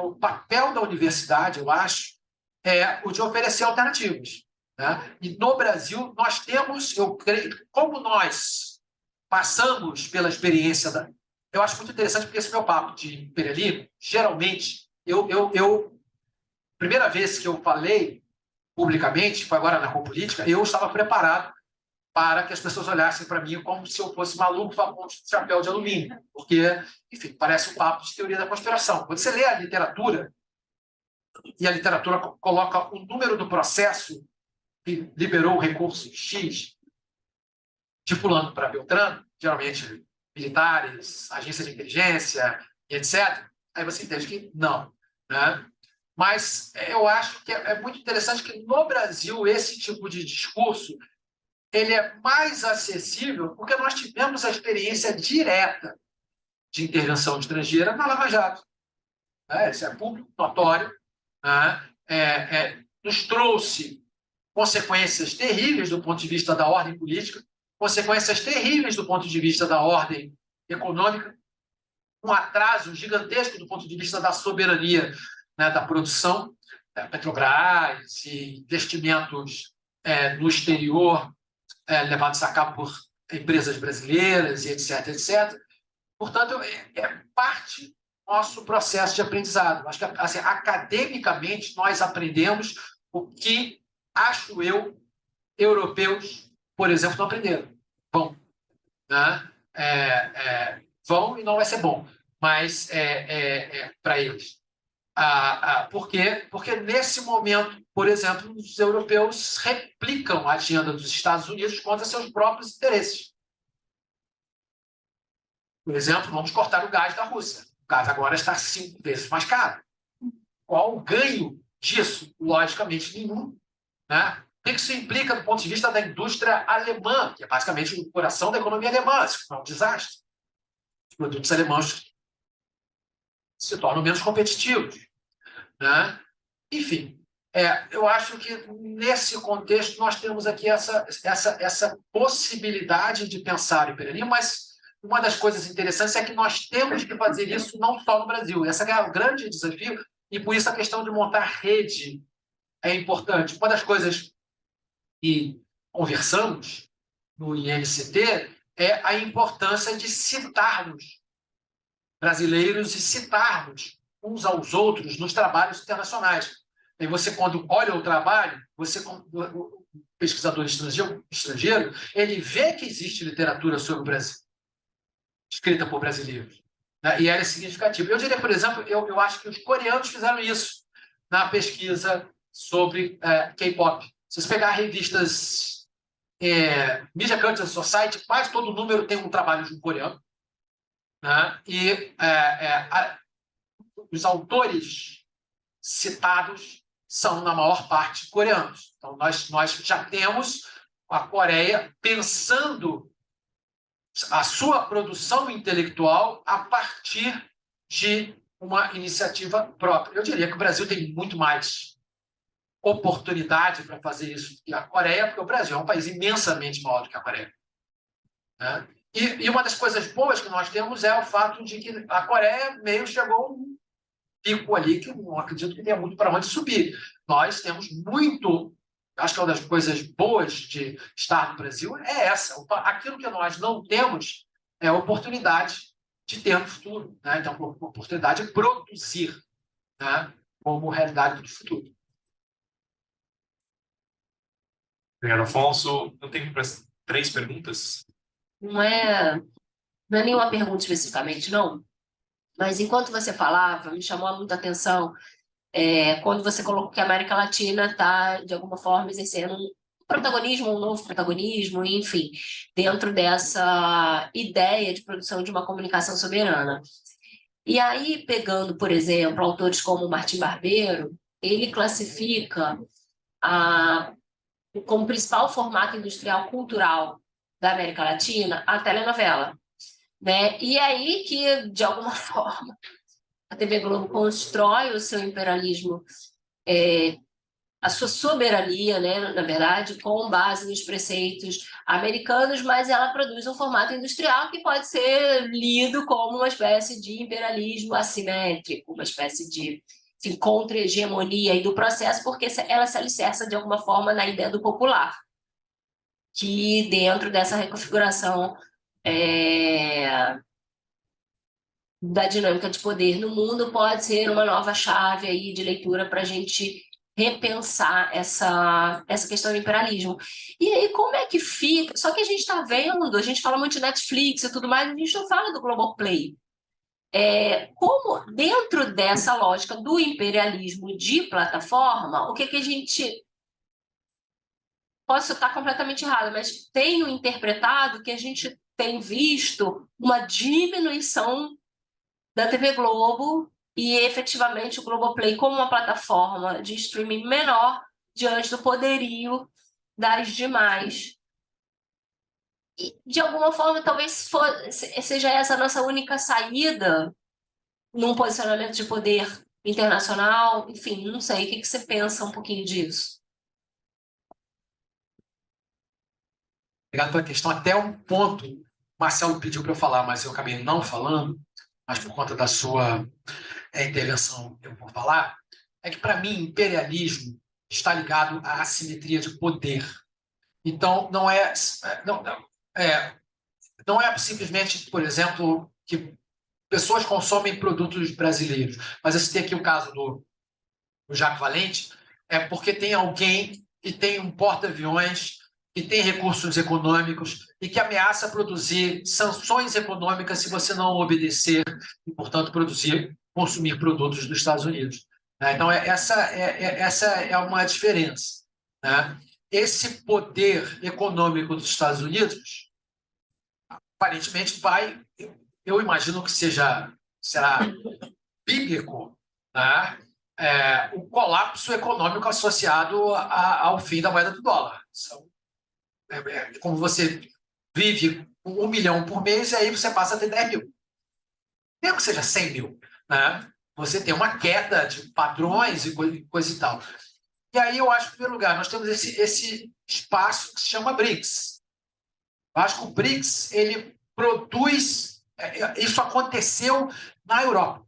o papel da universidade, eu acho, é o de oferecer alternativas. Né? E no Brasil, nós temos, eu creio, como nós passamos pela experiência eu acho muito interessante porque esse meu papo de imperialismo, geralmente, primeira vez que eu falei publicamente, foi agora na Compolítica, eu estava preparado para que as pessoas olhassem para mim como se eu fosse maluco com um chapéu de alumínio, porque, enfim, parece um papo de teoria da conspiração. Quando você lê a literatura, e a literatura coloca o número do processo que liberou o recurso X de fulano para Beltrano, geralmente militares, agências de inteligência, etc., aí você entende que não. Né? Mas eu acho que é muito interessante que no Brasil esse tipo de discurso ele é mais acessível porque nós tivemos a experiência direta de intervenção estrangeira na Lava Jato. Isso é público, notório, né? Nos trouxe consequências terríveis do ponto de vista da ordem política, consequências terríveis do ponto de vista da ordem econômica, um atraso gigantesco do ponto de vista da soberania, né, da produção, Petrobras e investimentos no exterior levados a cabo por empresas brasileiras, e etc, etc. Portanto, é parte do nosso processo de aprendizado. Acho que, assim, academicamente, nós aprendemos o que, acho eu, europeus, por exemplo, não aprenderam. Vão. Né? Vão e não vai ser bom, mas para eles. Por quê? Porque, nesse momento, por exemplo, os europeus replicam a agenda dos Estados Unidos contra seus próprios interesses. Por exemplo, vamos cortar o gás da Rússia. O gás agora está 5 vezes mais caro. Qual o ganho disso? Logicamente, nenhum. Né? O que isso implica do ponto de vista da indústria alemã, que é basicamente o coração da economia alemã? Isso é um desastre. Os produtos alemães se tornam menos competitivos. Né? Enfim, eu acho que nesse contexto nós temos aqui essa possibilidade de pensar o imperialismo, mas uma das coisas interessantes é que nós temos que fazer isso não só no Brasil. Esse é o grande desafio, e por isso a questão de montar rede é importante. Uma das coisas que conversamos no INCT é a importância de citarmos brasileiros e citarmos uns aos outros nos trabalhos internacionais. E você, quando olha o trabalho, o pesquisador estrangeiro, ele vê que existe literatura sobre o Brasil, escrita por brasileiros. Né? E ela é significativa. Eu diria, por exemplo, eu acho que os coreanos fizeram isso na pesquisa sobre K-pop. Se você pegar revistas Media Culture Society, quase todo número tem um trabalho de um coreano. Né? E os autores citados são, na maior parte, coreanos. Então, nós já temos a Coreia pensando a sua produção intelectual a partir de uma iniciativa própria. Eu diria que o Brasil tem muito mais oportunidade para fazer isso do que a Coreia, porque o Brasil é um país imensamente maior do que a Coreia. Né? E uma das coisas boas que nós temos é o fato de que a Coreia meio chegou a um pico ali que eu não acredito que tenha muito para onde subir. Nós temos muito... Acho que uma das coisas boas de estar no Brasil é essa. Aquilo que nós não temos é a oportunidade de ter no futuro. Né? Então, a oportunidade de produzir, né? Como realidade do futuro. Obrigado, Afonso. Eu tenho 3 perguntas. Não é nenhuma pergunta especificamente, não. Mas enquanto você falava, me chamou muita atenção quando você colocou que a América Latina está, de alguma forma, exercendo um protagonismo, um novo protagonismo, enfim, dentro dessa ideia de produção de uma comunicação soberana. E aí, pegando, por exemplo, autores como Martim Barbeiro, ele classifica como principal formato industrial cultural da América Latina a telenovela. Né? E aí que, de alguma forma, a TV Globo constrói o seu imperialismo, a sua soberania, né, na verdade, com base nos preceitos americanos, mas ela produz um formato industrial que pode ser lido como uma espécie de imperialismo assimétrico, uma espécie de contra-hegemonia do processo, porque ela se alicerça, de alguma forma, na ideia do popular, que dentro dessa reconfiguração da dinâmica de poder no mundo pode ser uma nova chave aí de leitura para a gente repensar essa questão do imperialismo. E aí, como é que fica? Só que a gente está vendo, a gente fala muito de Netflix e tudo mais, a gente não fala do Globoplay. Como, dentro dessa lógica do imperialismo de plataforma, o que a gente... Posso estar completamente errada, mas tenho interpretado que a gente tem visto uma diminuição da TV Globo e, efetivamente, o Globoplay como uma plataforma de streaming menor diante do poderio das demais. E, de alguma forma, talvez seja essa a nossa única saída num posicionamento de poder internacional. Enfim, não sei, o que você pensa um pouquinho disso? Obrigado pela questão. Até um ponto, o Marcelo pediu para eu falar, mas eu acabei não falando, mas por conta da sua intervenção eu vou falar, é que, para mim, imperialismo está ligado à assimetria de poder. Então, não é simplesmente, por exemplo, que pessoas consomem produtos brasileiros, mas eu citei aqui o caso do Jacques Valente, porque tem alguém que tem um porta-aviões, que tem recursos econômicos e que ameaça produzir sanções econômicas se você não obedecer e, portanto, consumir produtos dos Estados Unidos. Então, essa é uma diferença. Esse poder econômico dos Estados Unidos, aparentemente, eu imagino que será bíblico, o colapso econômico associado ao fim da moeda do dólar. Como você vive 1 milhão por mês, e aí você passa a ter 10 mil. Mesmo que seja 100 mil, você tem uma queda de padrões e coisa e tal. E aí eu acho, em primeiro lugar, nós temos esse espaço que se chama BRICS. Eu acho que o BRICS ele produz... Isso aconteceu na Europa.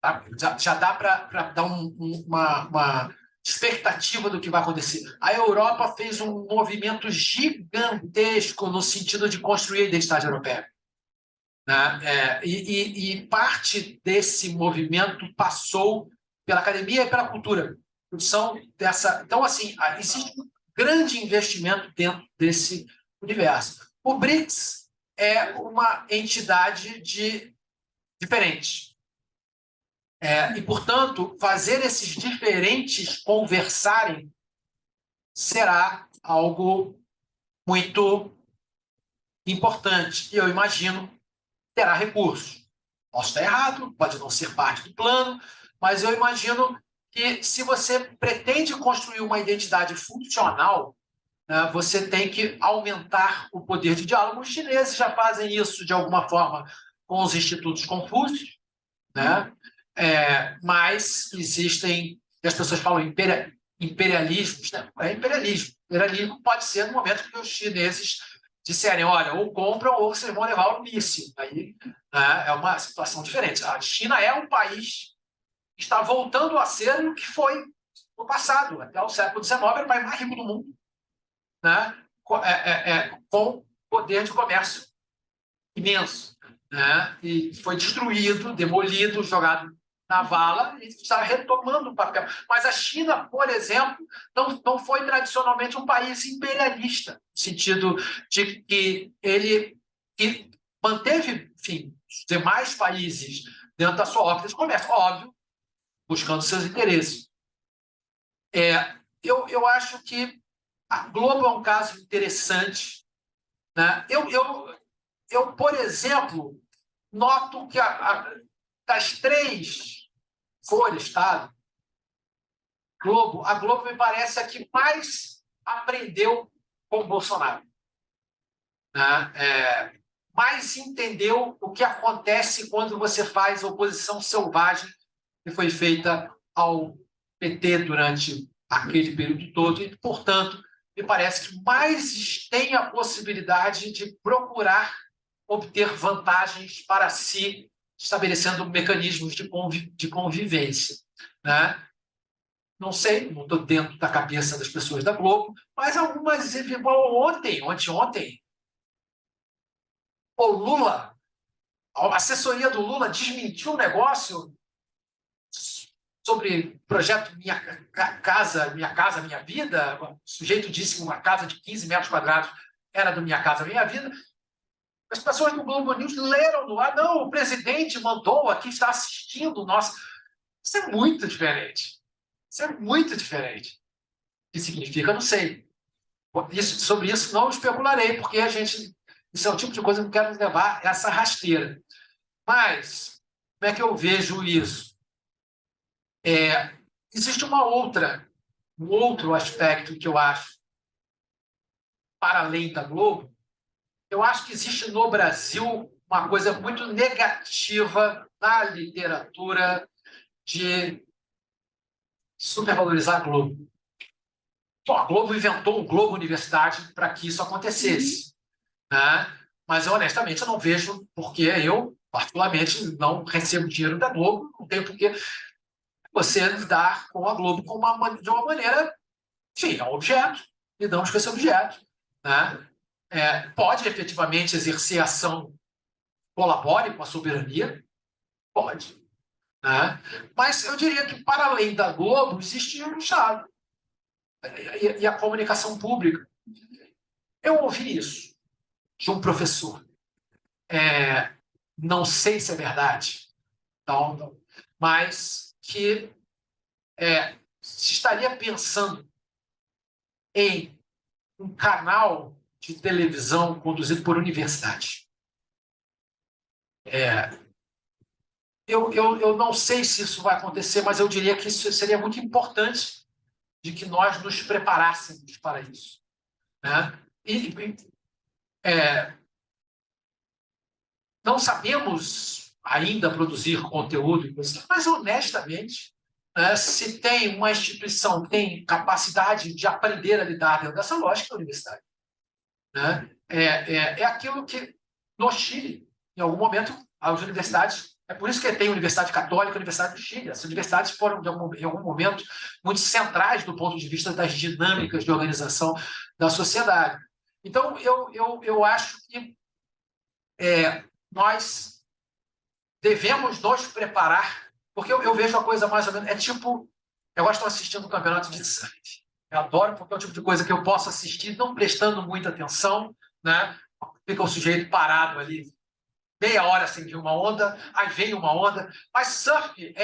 Tá? Já dá para dar uma expectativa do que vai acontecer. A Europa fez um movimento gigantesco no sentido de construir a identidade europeia. E parte desse movimento passou pela academia e pela cultura. Então, assim, existe um grande investimento dentro desse universo. O BRICS é uma entidade diferente. E, portanto, fazer esses diferentes conversarem será algo muito importante. E eu imagino que terá recursos. Posso estar errado, pode não ser parte do plano, mas eu imagino que, se você pretende construir uma identidade funcional, você tem que aumentar o poder de diálogo. Os chineses já fazem isso, de alguma forma, com os institutos Confúcio, mas existem, as pessoas falam imperialismos, imperialismo. Imperialismo pode ser no momento que os chineses disserem, olha, ou compram ou vocês vão levar o míssil. Aí é uma situação diferente. A China é um país que está voltando a ser o que foi no passado. Até o século XIX era o país mais rico do mundo, com poder de comércio imenso. E foi destruído, demolido, jogado na vala e está retomando o papel. Mas a China, por exemplo, não foi tradicionalmente um país imperialista, no sentido de que ele manteve, enfim, os demais países dentro da sua órbita de comércio, óbvio, buscando seus interesses. Eu acho que a Globo é um caso interessante. Eu, por exemplo, noto que das 3 folhas, a Globo me parece a que mais aprendeu com o Bolsonaro. Mais entendeu o que acontece quando você faz oposição selvagem que foi feita ao PT durante aquele período todo e, portanto, me parece que mais tem a possibilidade de procurar obter vantagens para si, estabelecendo mecanismos de convivência. Não sei, não estou dentro da cabeça das pessoas da Globo, mas algumas, igual anteontem, o Lula A assessoria do Lula desmentiu um negócio sobre projeto Minha Casa, Minha Vida. O sujeito disse que uma casa de 15 metros quadrados era do Minha Casa, Minha Vida. As pessoas do Globo News leram no ar. Não, o presidente mandou, aqui está assistindo o nosso. Isso é muito diferente. Isso é muito diferente. O que significa, não sei. Sobre isso não especularei, porque isso é o tipo de coisa que eu não quero levar essa rasteira. Mas, como é que eu vejo isso? Existe um outro aspecto que eu acho, para além da Globo. Eu acho que existe no Brasil uma coisa muito negativa na literatura de supervalorizar a Globo. Bom, a Globo inventou o Globo Universidade para que isso acontecesse, né? Mas, honestamente, eu não vejo porque eu, particularmente, não recebo dinheiro da Globo, não tem por que você lidar com a Globo de uma maneira, enfim, é um objeto, lidamos com esse objeto, né? Pode efetivamente exercer ação, colabore com a soberania, pode, né? Mas eu diria que, para além da Globo, existe o Estado e a comunicação pública. Eu ouvi isso de um professor. Não sei se é verdade, então, mas que se estaria pensando em um canal de televisão conduzido por universidade. Eu não sei se isso vai acontecer, mas eu diria que isso seria muito importante de que nós nos preparássemos para isso, né? Não sabemos ainda produzir conteúdo, mas, honestamente, se tem uma instituição que tem capacidade de aprender a lidar dentro dessa lógica da universidade, né? É aquilo que, no Chile, em algum momento, as universidades... É por isso que tem a Universidade Católica e a Universidade do Chile. As universidades foram, em algum momento, muito centrais do ponto de vista das dinâmicas de organização da sociedade. Então, eu acho que nós devemos nos preparar, porque eu vejo a coisa mais ou menos... tipo... Eu gosto de estar assistindo um campeonato de surf. Eu adoro, porque é o tipo de coisa que eu posso assistir não prestando muita atenção, né? Fica o sujeito parado ali meia hora sem vir uma onda, aí vem uma onda. Mas surf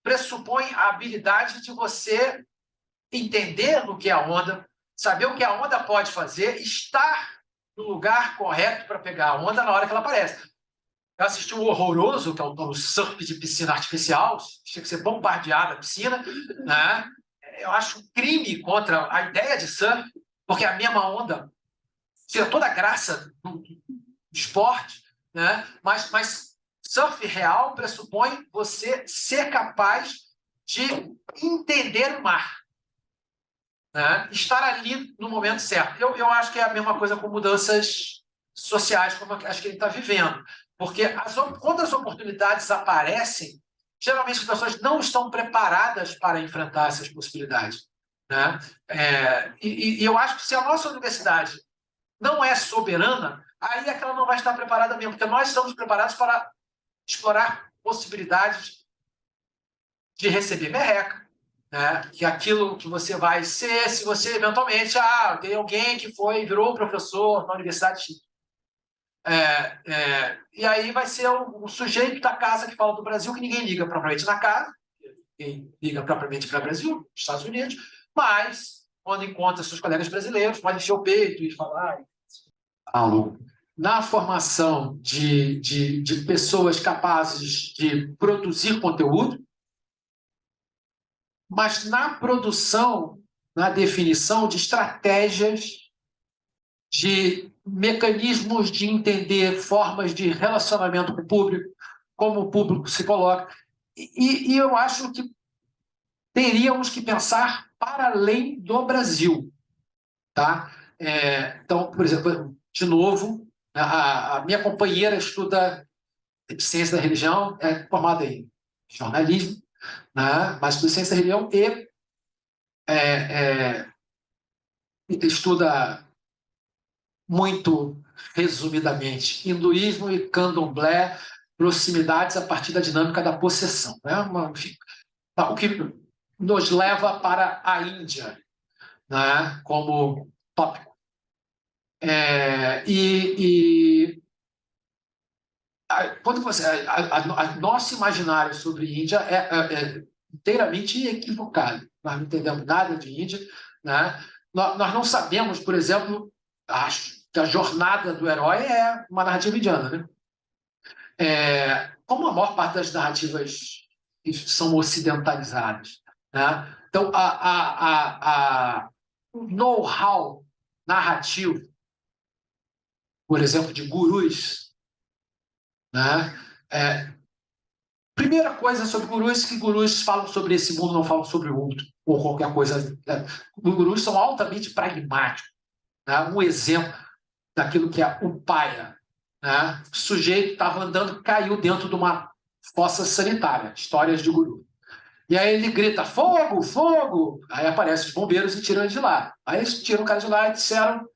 pressupõe a habilidade de você entender o que é a onda, saber o que a onda pode fazer, estar no lugar correto para pegar a onda na hora que ela aparece. Eu assisti um horroroso, que é o surf de piscina artificial, tinha que ser bombardeado a piscina, né? Eu acho um crime contra a ideia de surf, porque a mesma onda tira toda a graça do esporte, né? Mas surf real pressupõe você ser capaz de entender o mar, né? Estar ali no momento certo. Eu acho que é a mesma coisa com mudanças sociais, como acho que ele está vivendo. Porque quando as oportunidades aparecem, geralmente as pessoas não estão preparadas para enfrentar essas possibilidades, né? E eu acho que se a nossa universidade não é soberana, aí é que ela não vai estar preparada mesmo, porque nós estamos preparados para explorar possibilidades de receber merreca, né? Que aquilo que você vai ser, se você eventualmente, tem alguém que virou professor na universidade X. E aí vai ser o sujeito da casa que fala do Brasil, que ninguém liga propriamente na casa, ninguém liga propriamente para o Brasil, Estados Unidos, mas quando encontra seus colegas brasileiros, pode encher o peito e falar... Na formação de pessoas capazes de produzir conteúdo, mas na produção, na definição de estratégias, de mecanismos de entender formas de relacionamento com o público, como o público se coloca. E eu acho que teríamos que pensar para além do Brasil, tá? Então, por exemplo, de novo, a minha companheira estuda ciência da religião, é formada em jornalismo, né? Mas estuda ciência da religião e estuda muito resumidamente, hinduísmo e candomblé, proximidades a partir da dinâmica da possessão, né? Enfim, o que nos leva para a Índia, né? Como tópico. Quando nosso imaginário sobre Índia é inteiramente equivocado. Nós não entendemos nada de Índia, né? Nós não sabemos, por exemplo, acho que a jornada do herói é uma narrativa indiana, né? Como a maior parte das narrativas são ocidentalizadas, né? Então, o know-how narrativo, por exemplo, de gurus, né? Primeira coisa sobre gurus, que gurus falam sobre esse mundo, não falam sobre o outro, ou qualquer coisa. Gurus são altamente pragmáticos. Né? Um exemplo daquilo que é o paia. Né? O sujeito estava andando, caiu dentro de uma fossa sanitária, histórias de guru. E aí ele grita, fogo, fogo! Aí aparecem os bombeiros e tiram ele de lá. Aí eles tiram o cara de lá e disseram,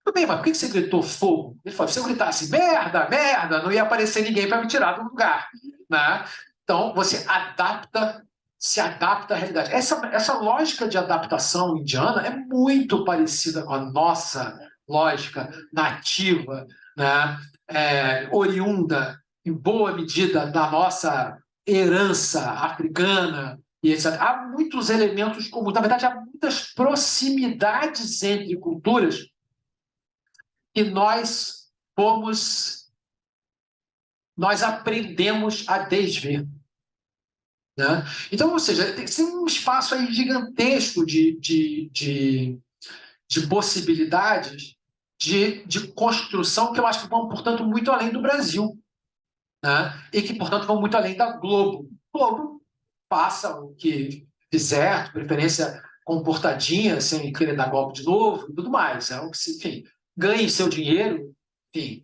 tudo bem, mas por que você gritou fogo? Ele falou, se eu gritasse merda, merda, não ia aparecer ninguém para me tirar do lugar. Né? Então, você se adapta à realidade. Essa lógica de adaptação indiana é muito parecida com a nossa lógica nativa, né? Oriunda, em boa medida, da nossa herança africana, e etc. Há muitos elementos comuns. Na verdade, há muitas proximidades entre culturas que nós aprendemos a desver. Né? Então, ou seja, tem um espaço aí gigantesco de possibilidades de construção que eu acho que vão, portanto, muito além do Brasil. Né? E que, portanto, vão muito além da Globo. Globo faça o que fizer, de preferência comportadinha, sem querer dar golpe de novo e tudo mais. Enfim, ganhe seu dinheiro, enfim,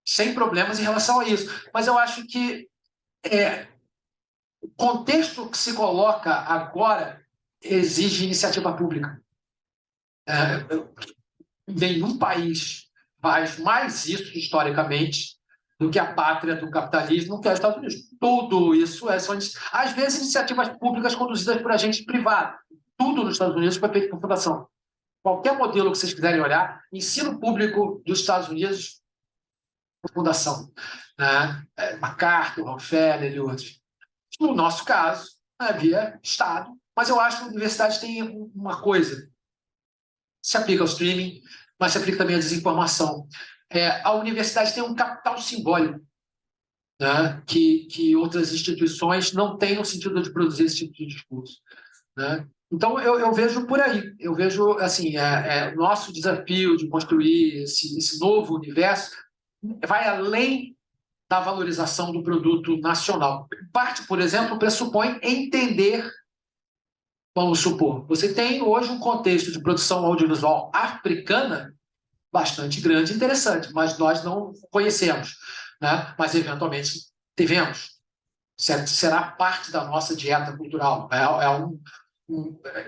sem problemas em relação a isso. Mas eu acho que o contexto que se coloca agora exige iniciativa pública. Nenhum país faz mais isso historicamente do que a pátria do capitalismo, que é os Estados Unidos. Tudo isso são, às vezes, iniciativas públicas conduzidas por agentes privados. Tudo nos Estados Unidos foi feito por fundação. Qualquer modelo que vocês quiserem olhar, ensino público dos Estados Unidos, por fundação. Né? MacArthur, Rockefeller e outros. No nosso caso, havia Estado, mas eu acho que a universidade tem uma coisa. Se aplica ao streaming, mas se aplica também à desinformação. A universidade tem um capital simbólico, né? que outras instituições não têm no sentido de produzir esse tipo de discurso. Né? Então, eu vejo por aí. Eu vejo assim, o nosso desafio de construir esse novo universo vai além da valorização do produto nacional. Parte, por exemplo, pressupõe entender, vamos supor, você tem hoje um contexto de produção audiovisual africana bastante grande e interessante, mas nós não conhecemos, né? Mas eventualmente devemos. Será parte da nossa dieta cultural.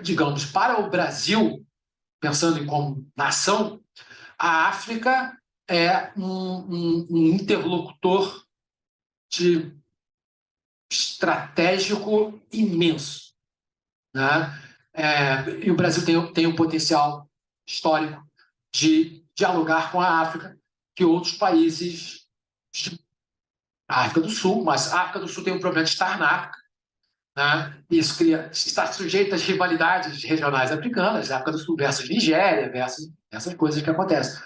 Digamos, para o Brasil, pensando em como nação, a África é um interlocutor estratégico imenso. Né? E o Brasil tem um potencial histórico de dialogar com a África, que outros países, a África do Sul, mas a África do Sul tem um problema de estar na África. Né? Isso está sujeito às rivalidades regionais africanas, a África do Sul versus Nigéria, versus essas coisas que acontecem.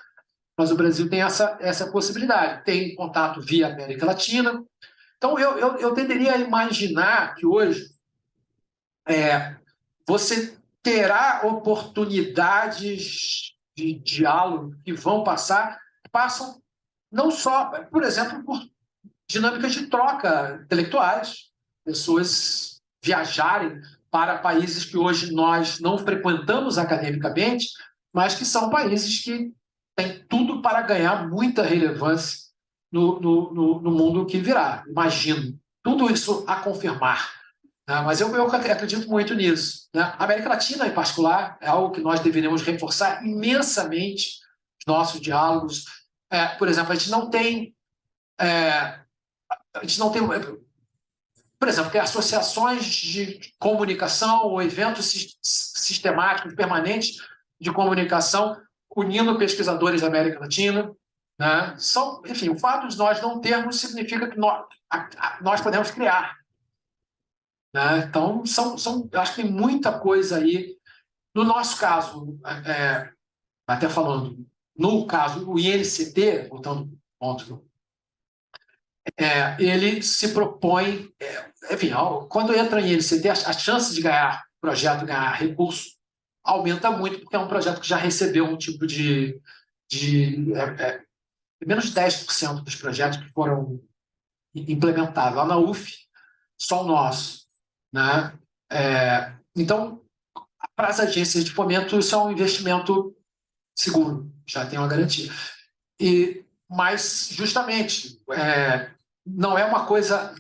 Mas o Brasil tem essa possibilidade, tem contato via América Latina. Então, eu tenderia a imaginar que hoje você terá oportunidades de diálogo que passam não só, por exemplo, por dinâmicas de troca intelectuais, pessoas viajarem para países que hoje nós não frequentamos academicamente, mas que são países que têm tudo para ganhar muita relevância no mundo que virá, imagino. Tudo isso a confirmar. né? Mas eu acredito muito nisso, né? A América Latina, em particular, é algo que nós deveríamos reforçar imensamente os nossos diálogos. Por exemplo, a gente não tem, por exemplo, tem associações de comunicação ou eventos sistemáticos, permanentes de comunicação, unindo pesquisadores da América Latina, né? Enfim, o fato de nós não termos significa que nós podemos criar, né? Então, acho que tem muita coisa aí. No nosso caso, até falando, no caso, o INCT, voltando ao ponto, ele se propõe, enfim, quando entra em INCT, a chance de ganhar projeto, ganhar recurso, aumenta muito, porque é um projeto que já recebeu um tipo de menos de 10% dos projetos que foram implementados. Lá na UF, só o nosso, né? Então, para as agências de fomento, isso é um investimento seguro, já tem uma garantia. Mas, justamente, não é uma coisa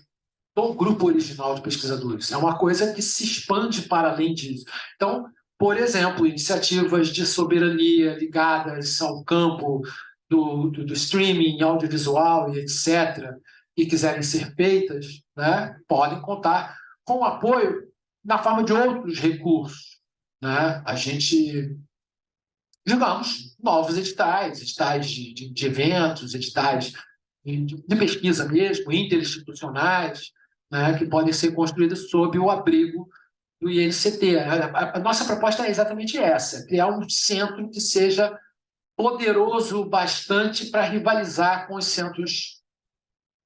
do grupo original de pesquisadores, é uma coisa que se expande para além disso. Então, por exemplo, iniciativas de soberania ligadas ao campo do streaming audiovisual e etc., e quiserem ser feitas, né, podem contar com apoio na forma de outros recursos, né? A gente, digamos, novos editais de eventos, editais de pesquisa mesmo, interinstitucionais, né, que podem ser construídos sob o abrigo do INCT. A nossa proposta é exatamente essa: criar um centro que seja poderoso bastante para rivalizar com os centros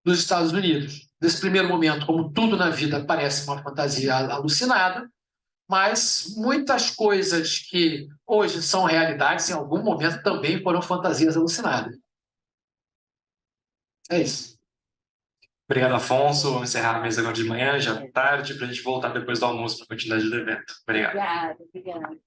dos Estados Unidos. Nesse primeiro momento, como tudo na vida parece uma fantasia alucinada, mas muitas coisas que hoje são realidades, em algum momento também foram fantasias alucinadas. É isso. Obrigado, Afonso. Vamos encerrar a mesa agora de manhã, já é tarde, para a gente voltar depois do almoço para a continuidade do evento. Obrigado. Obrigada.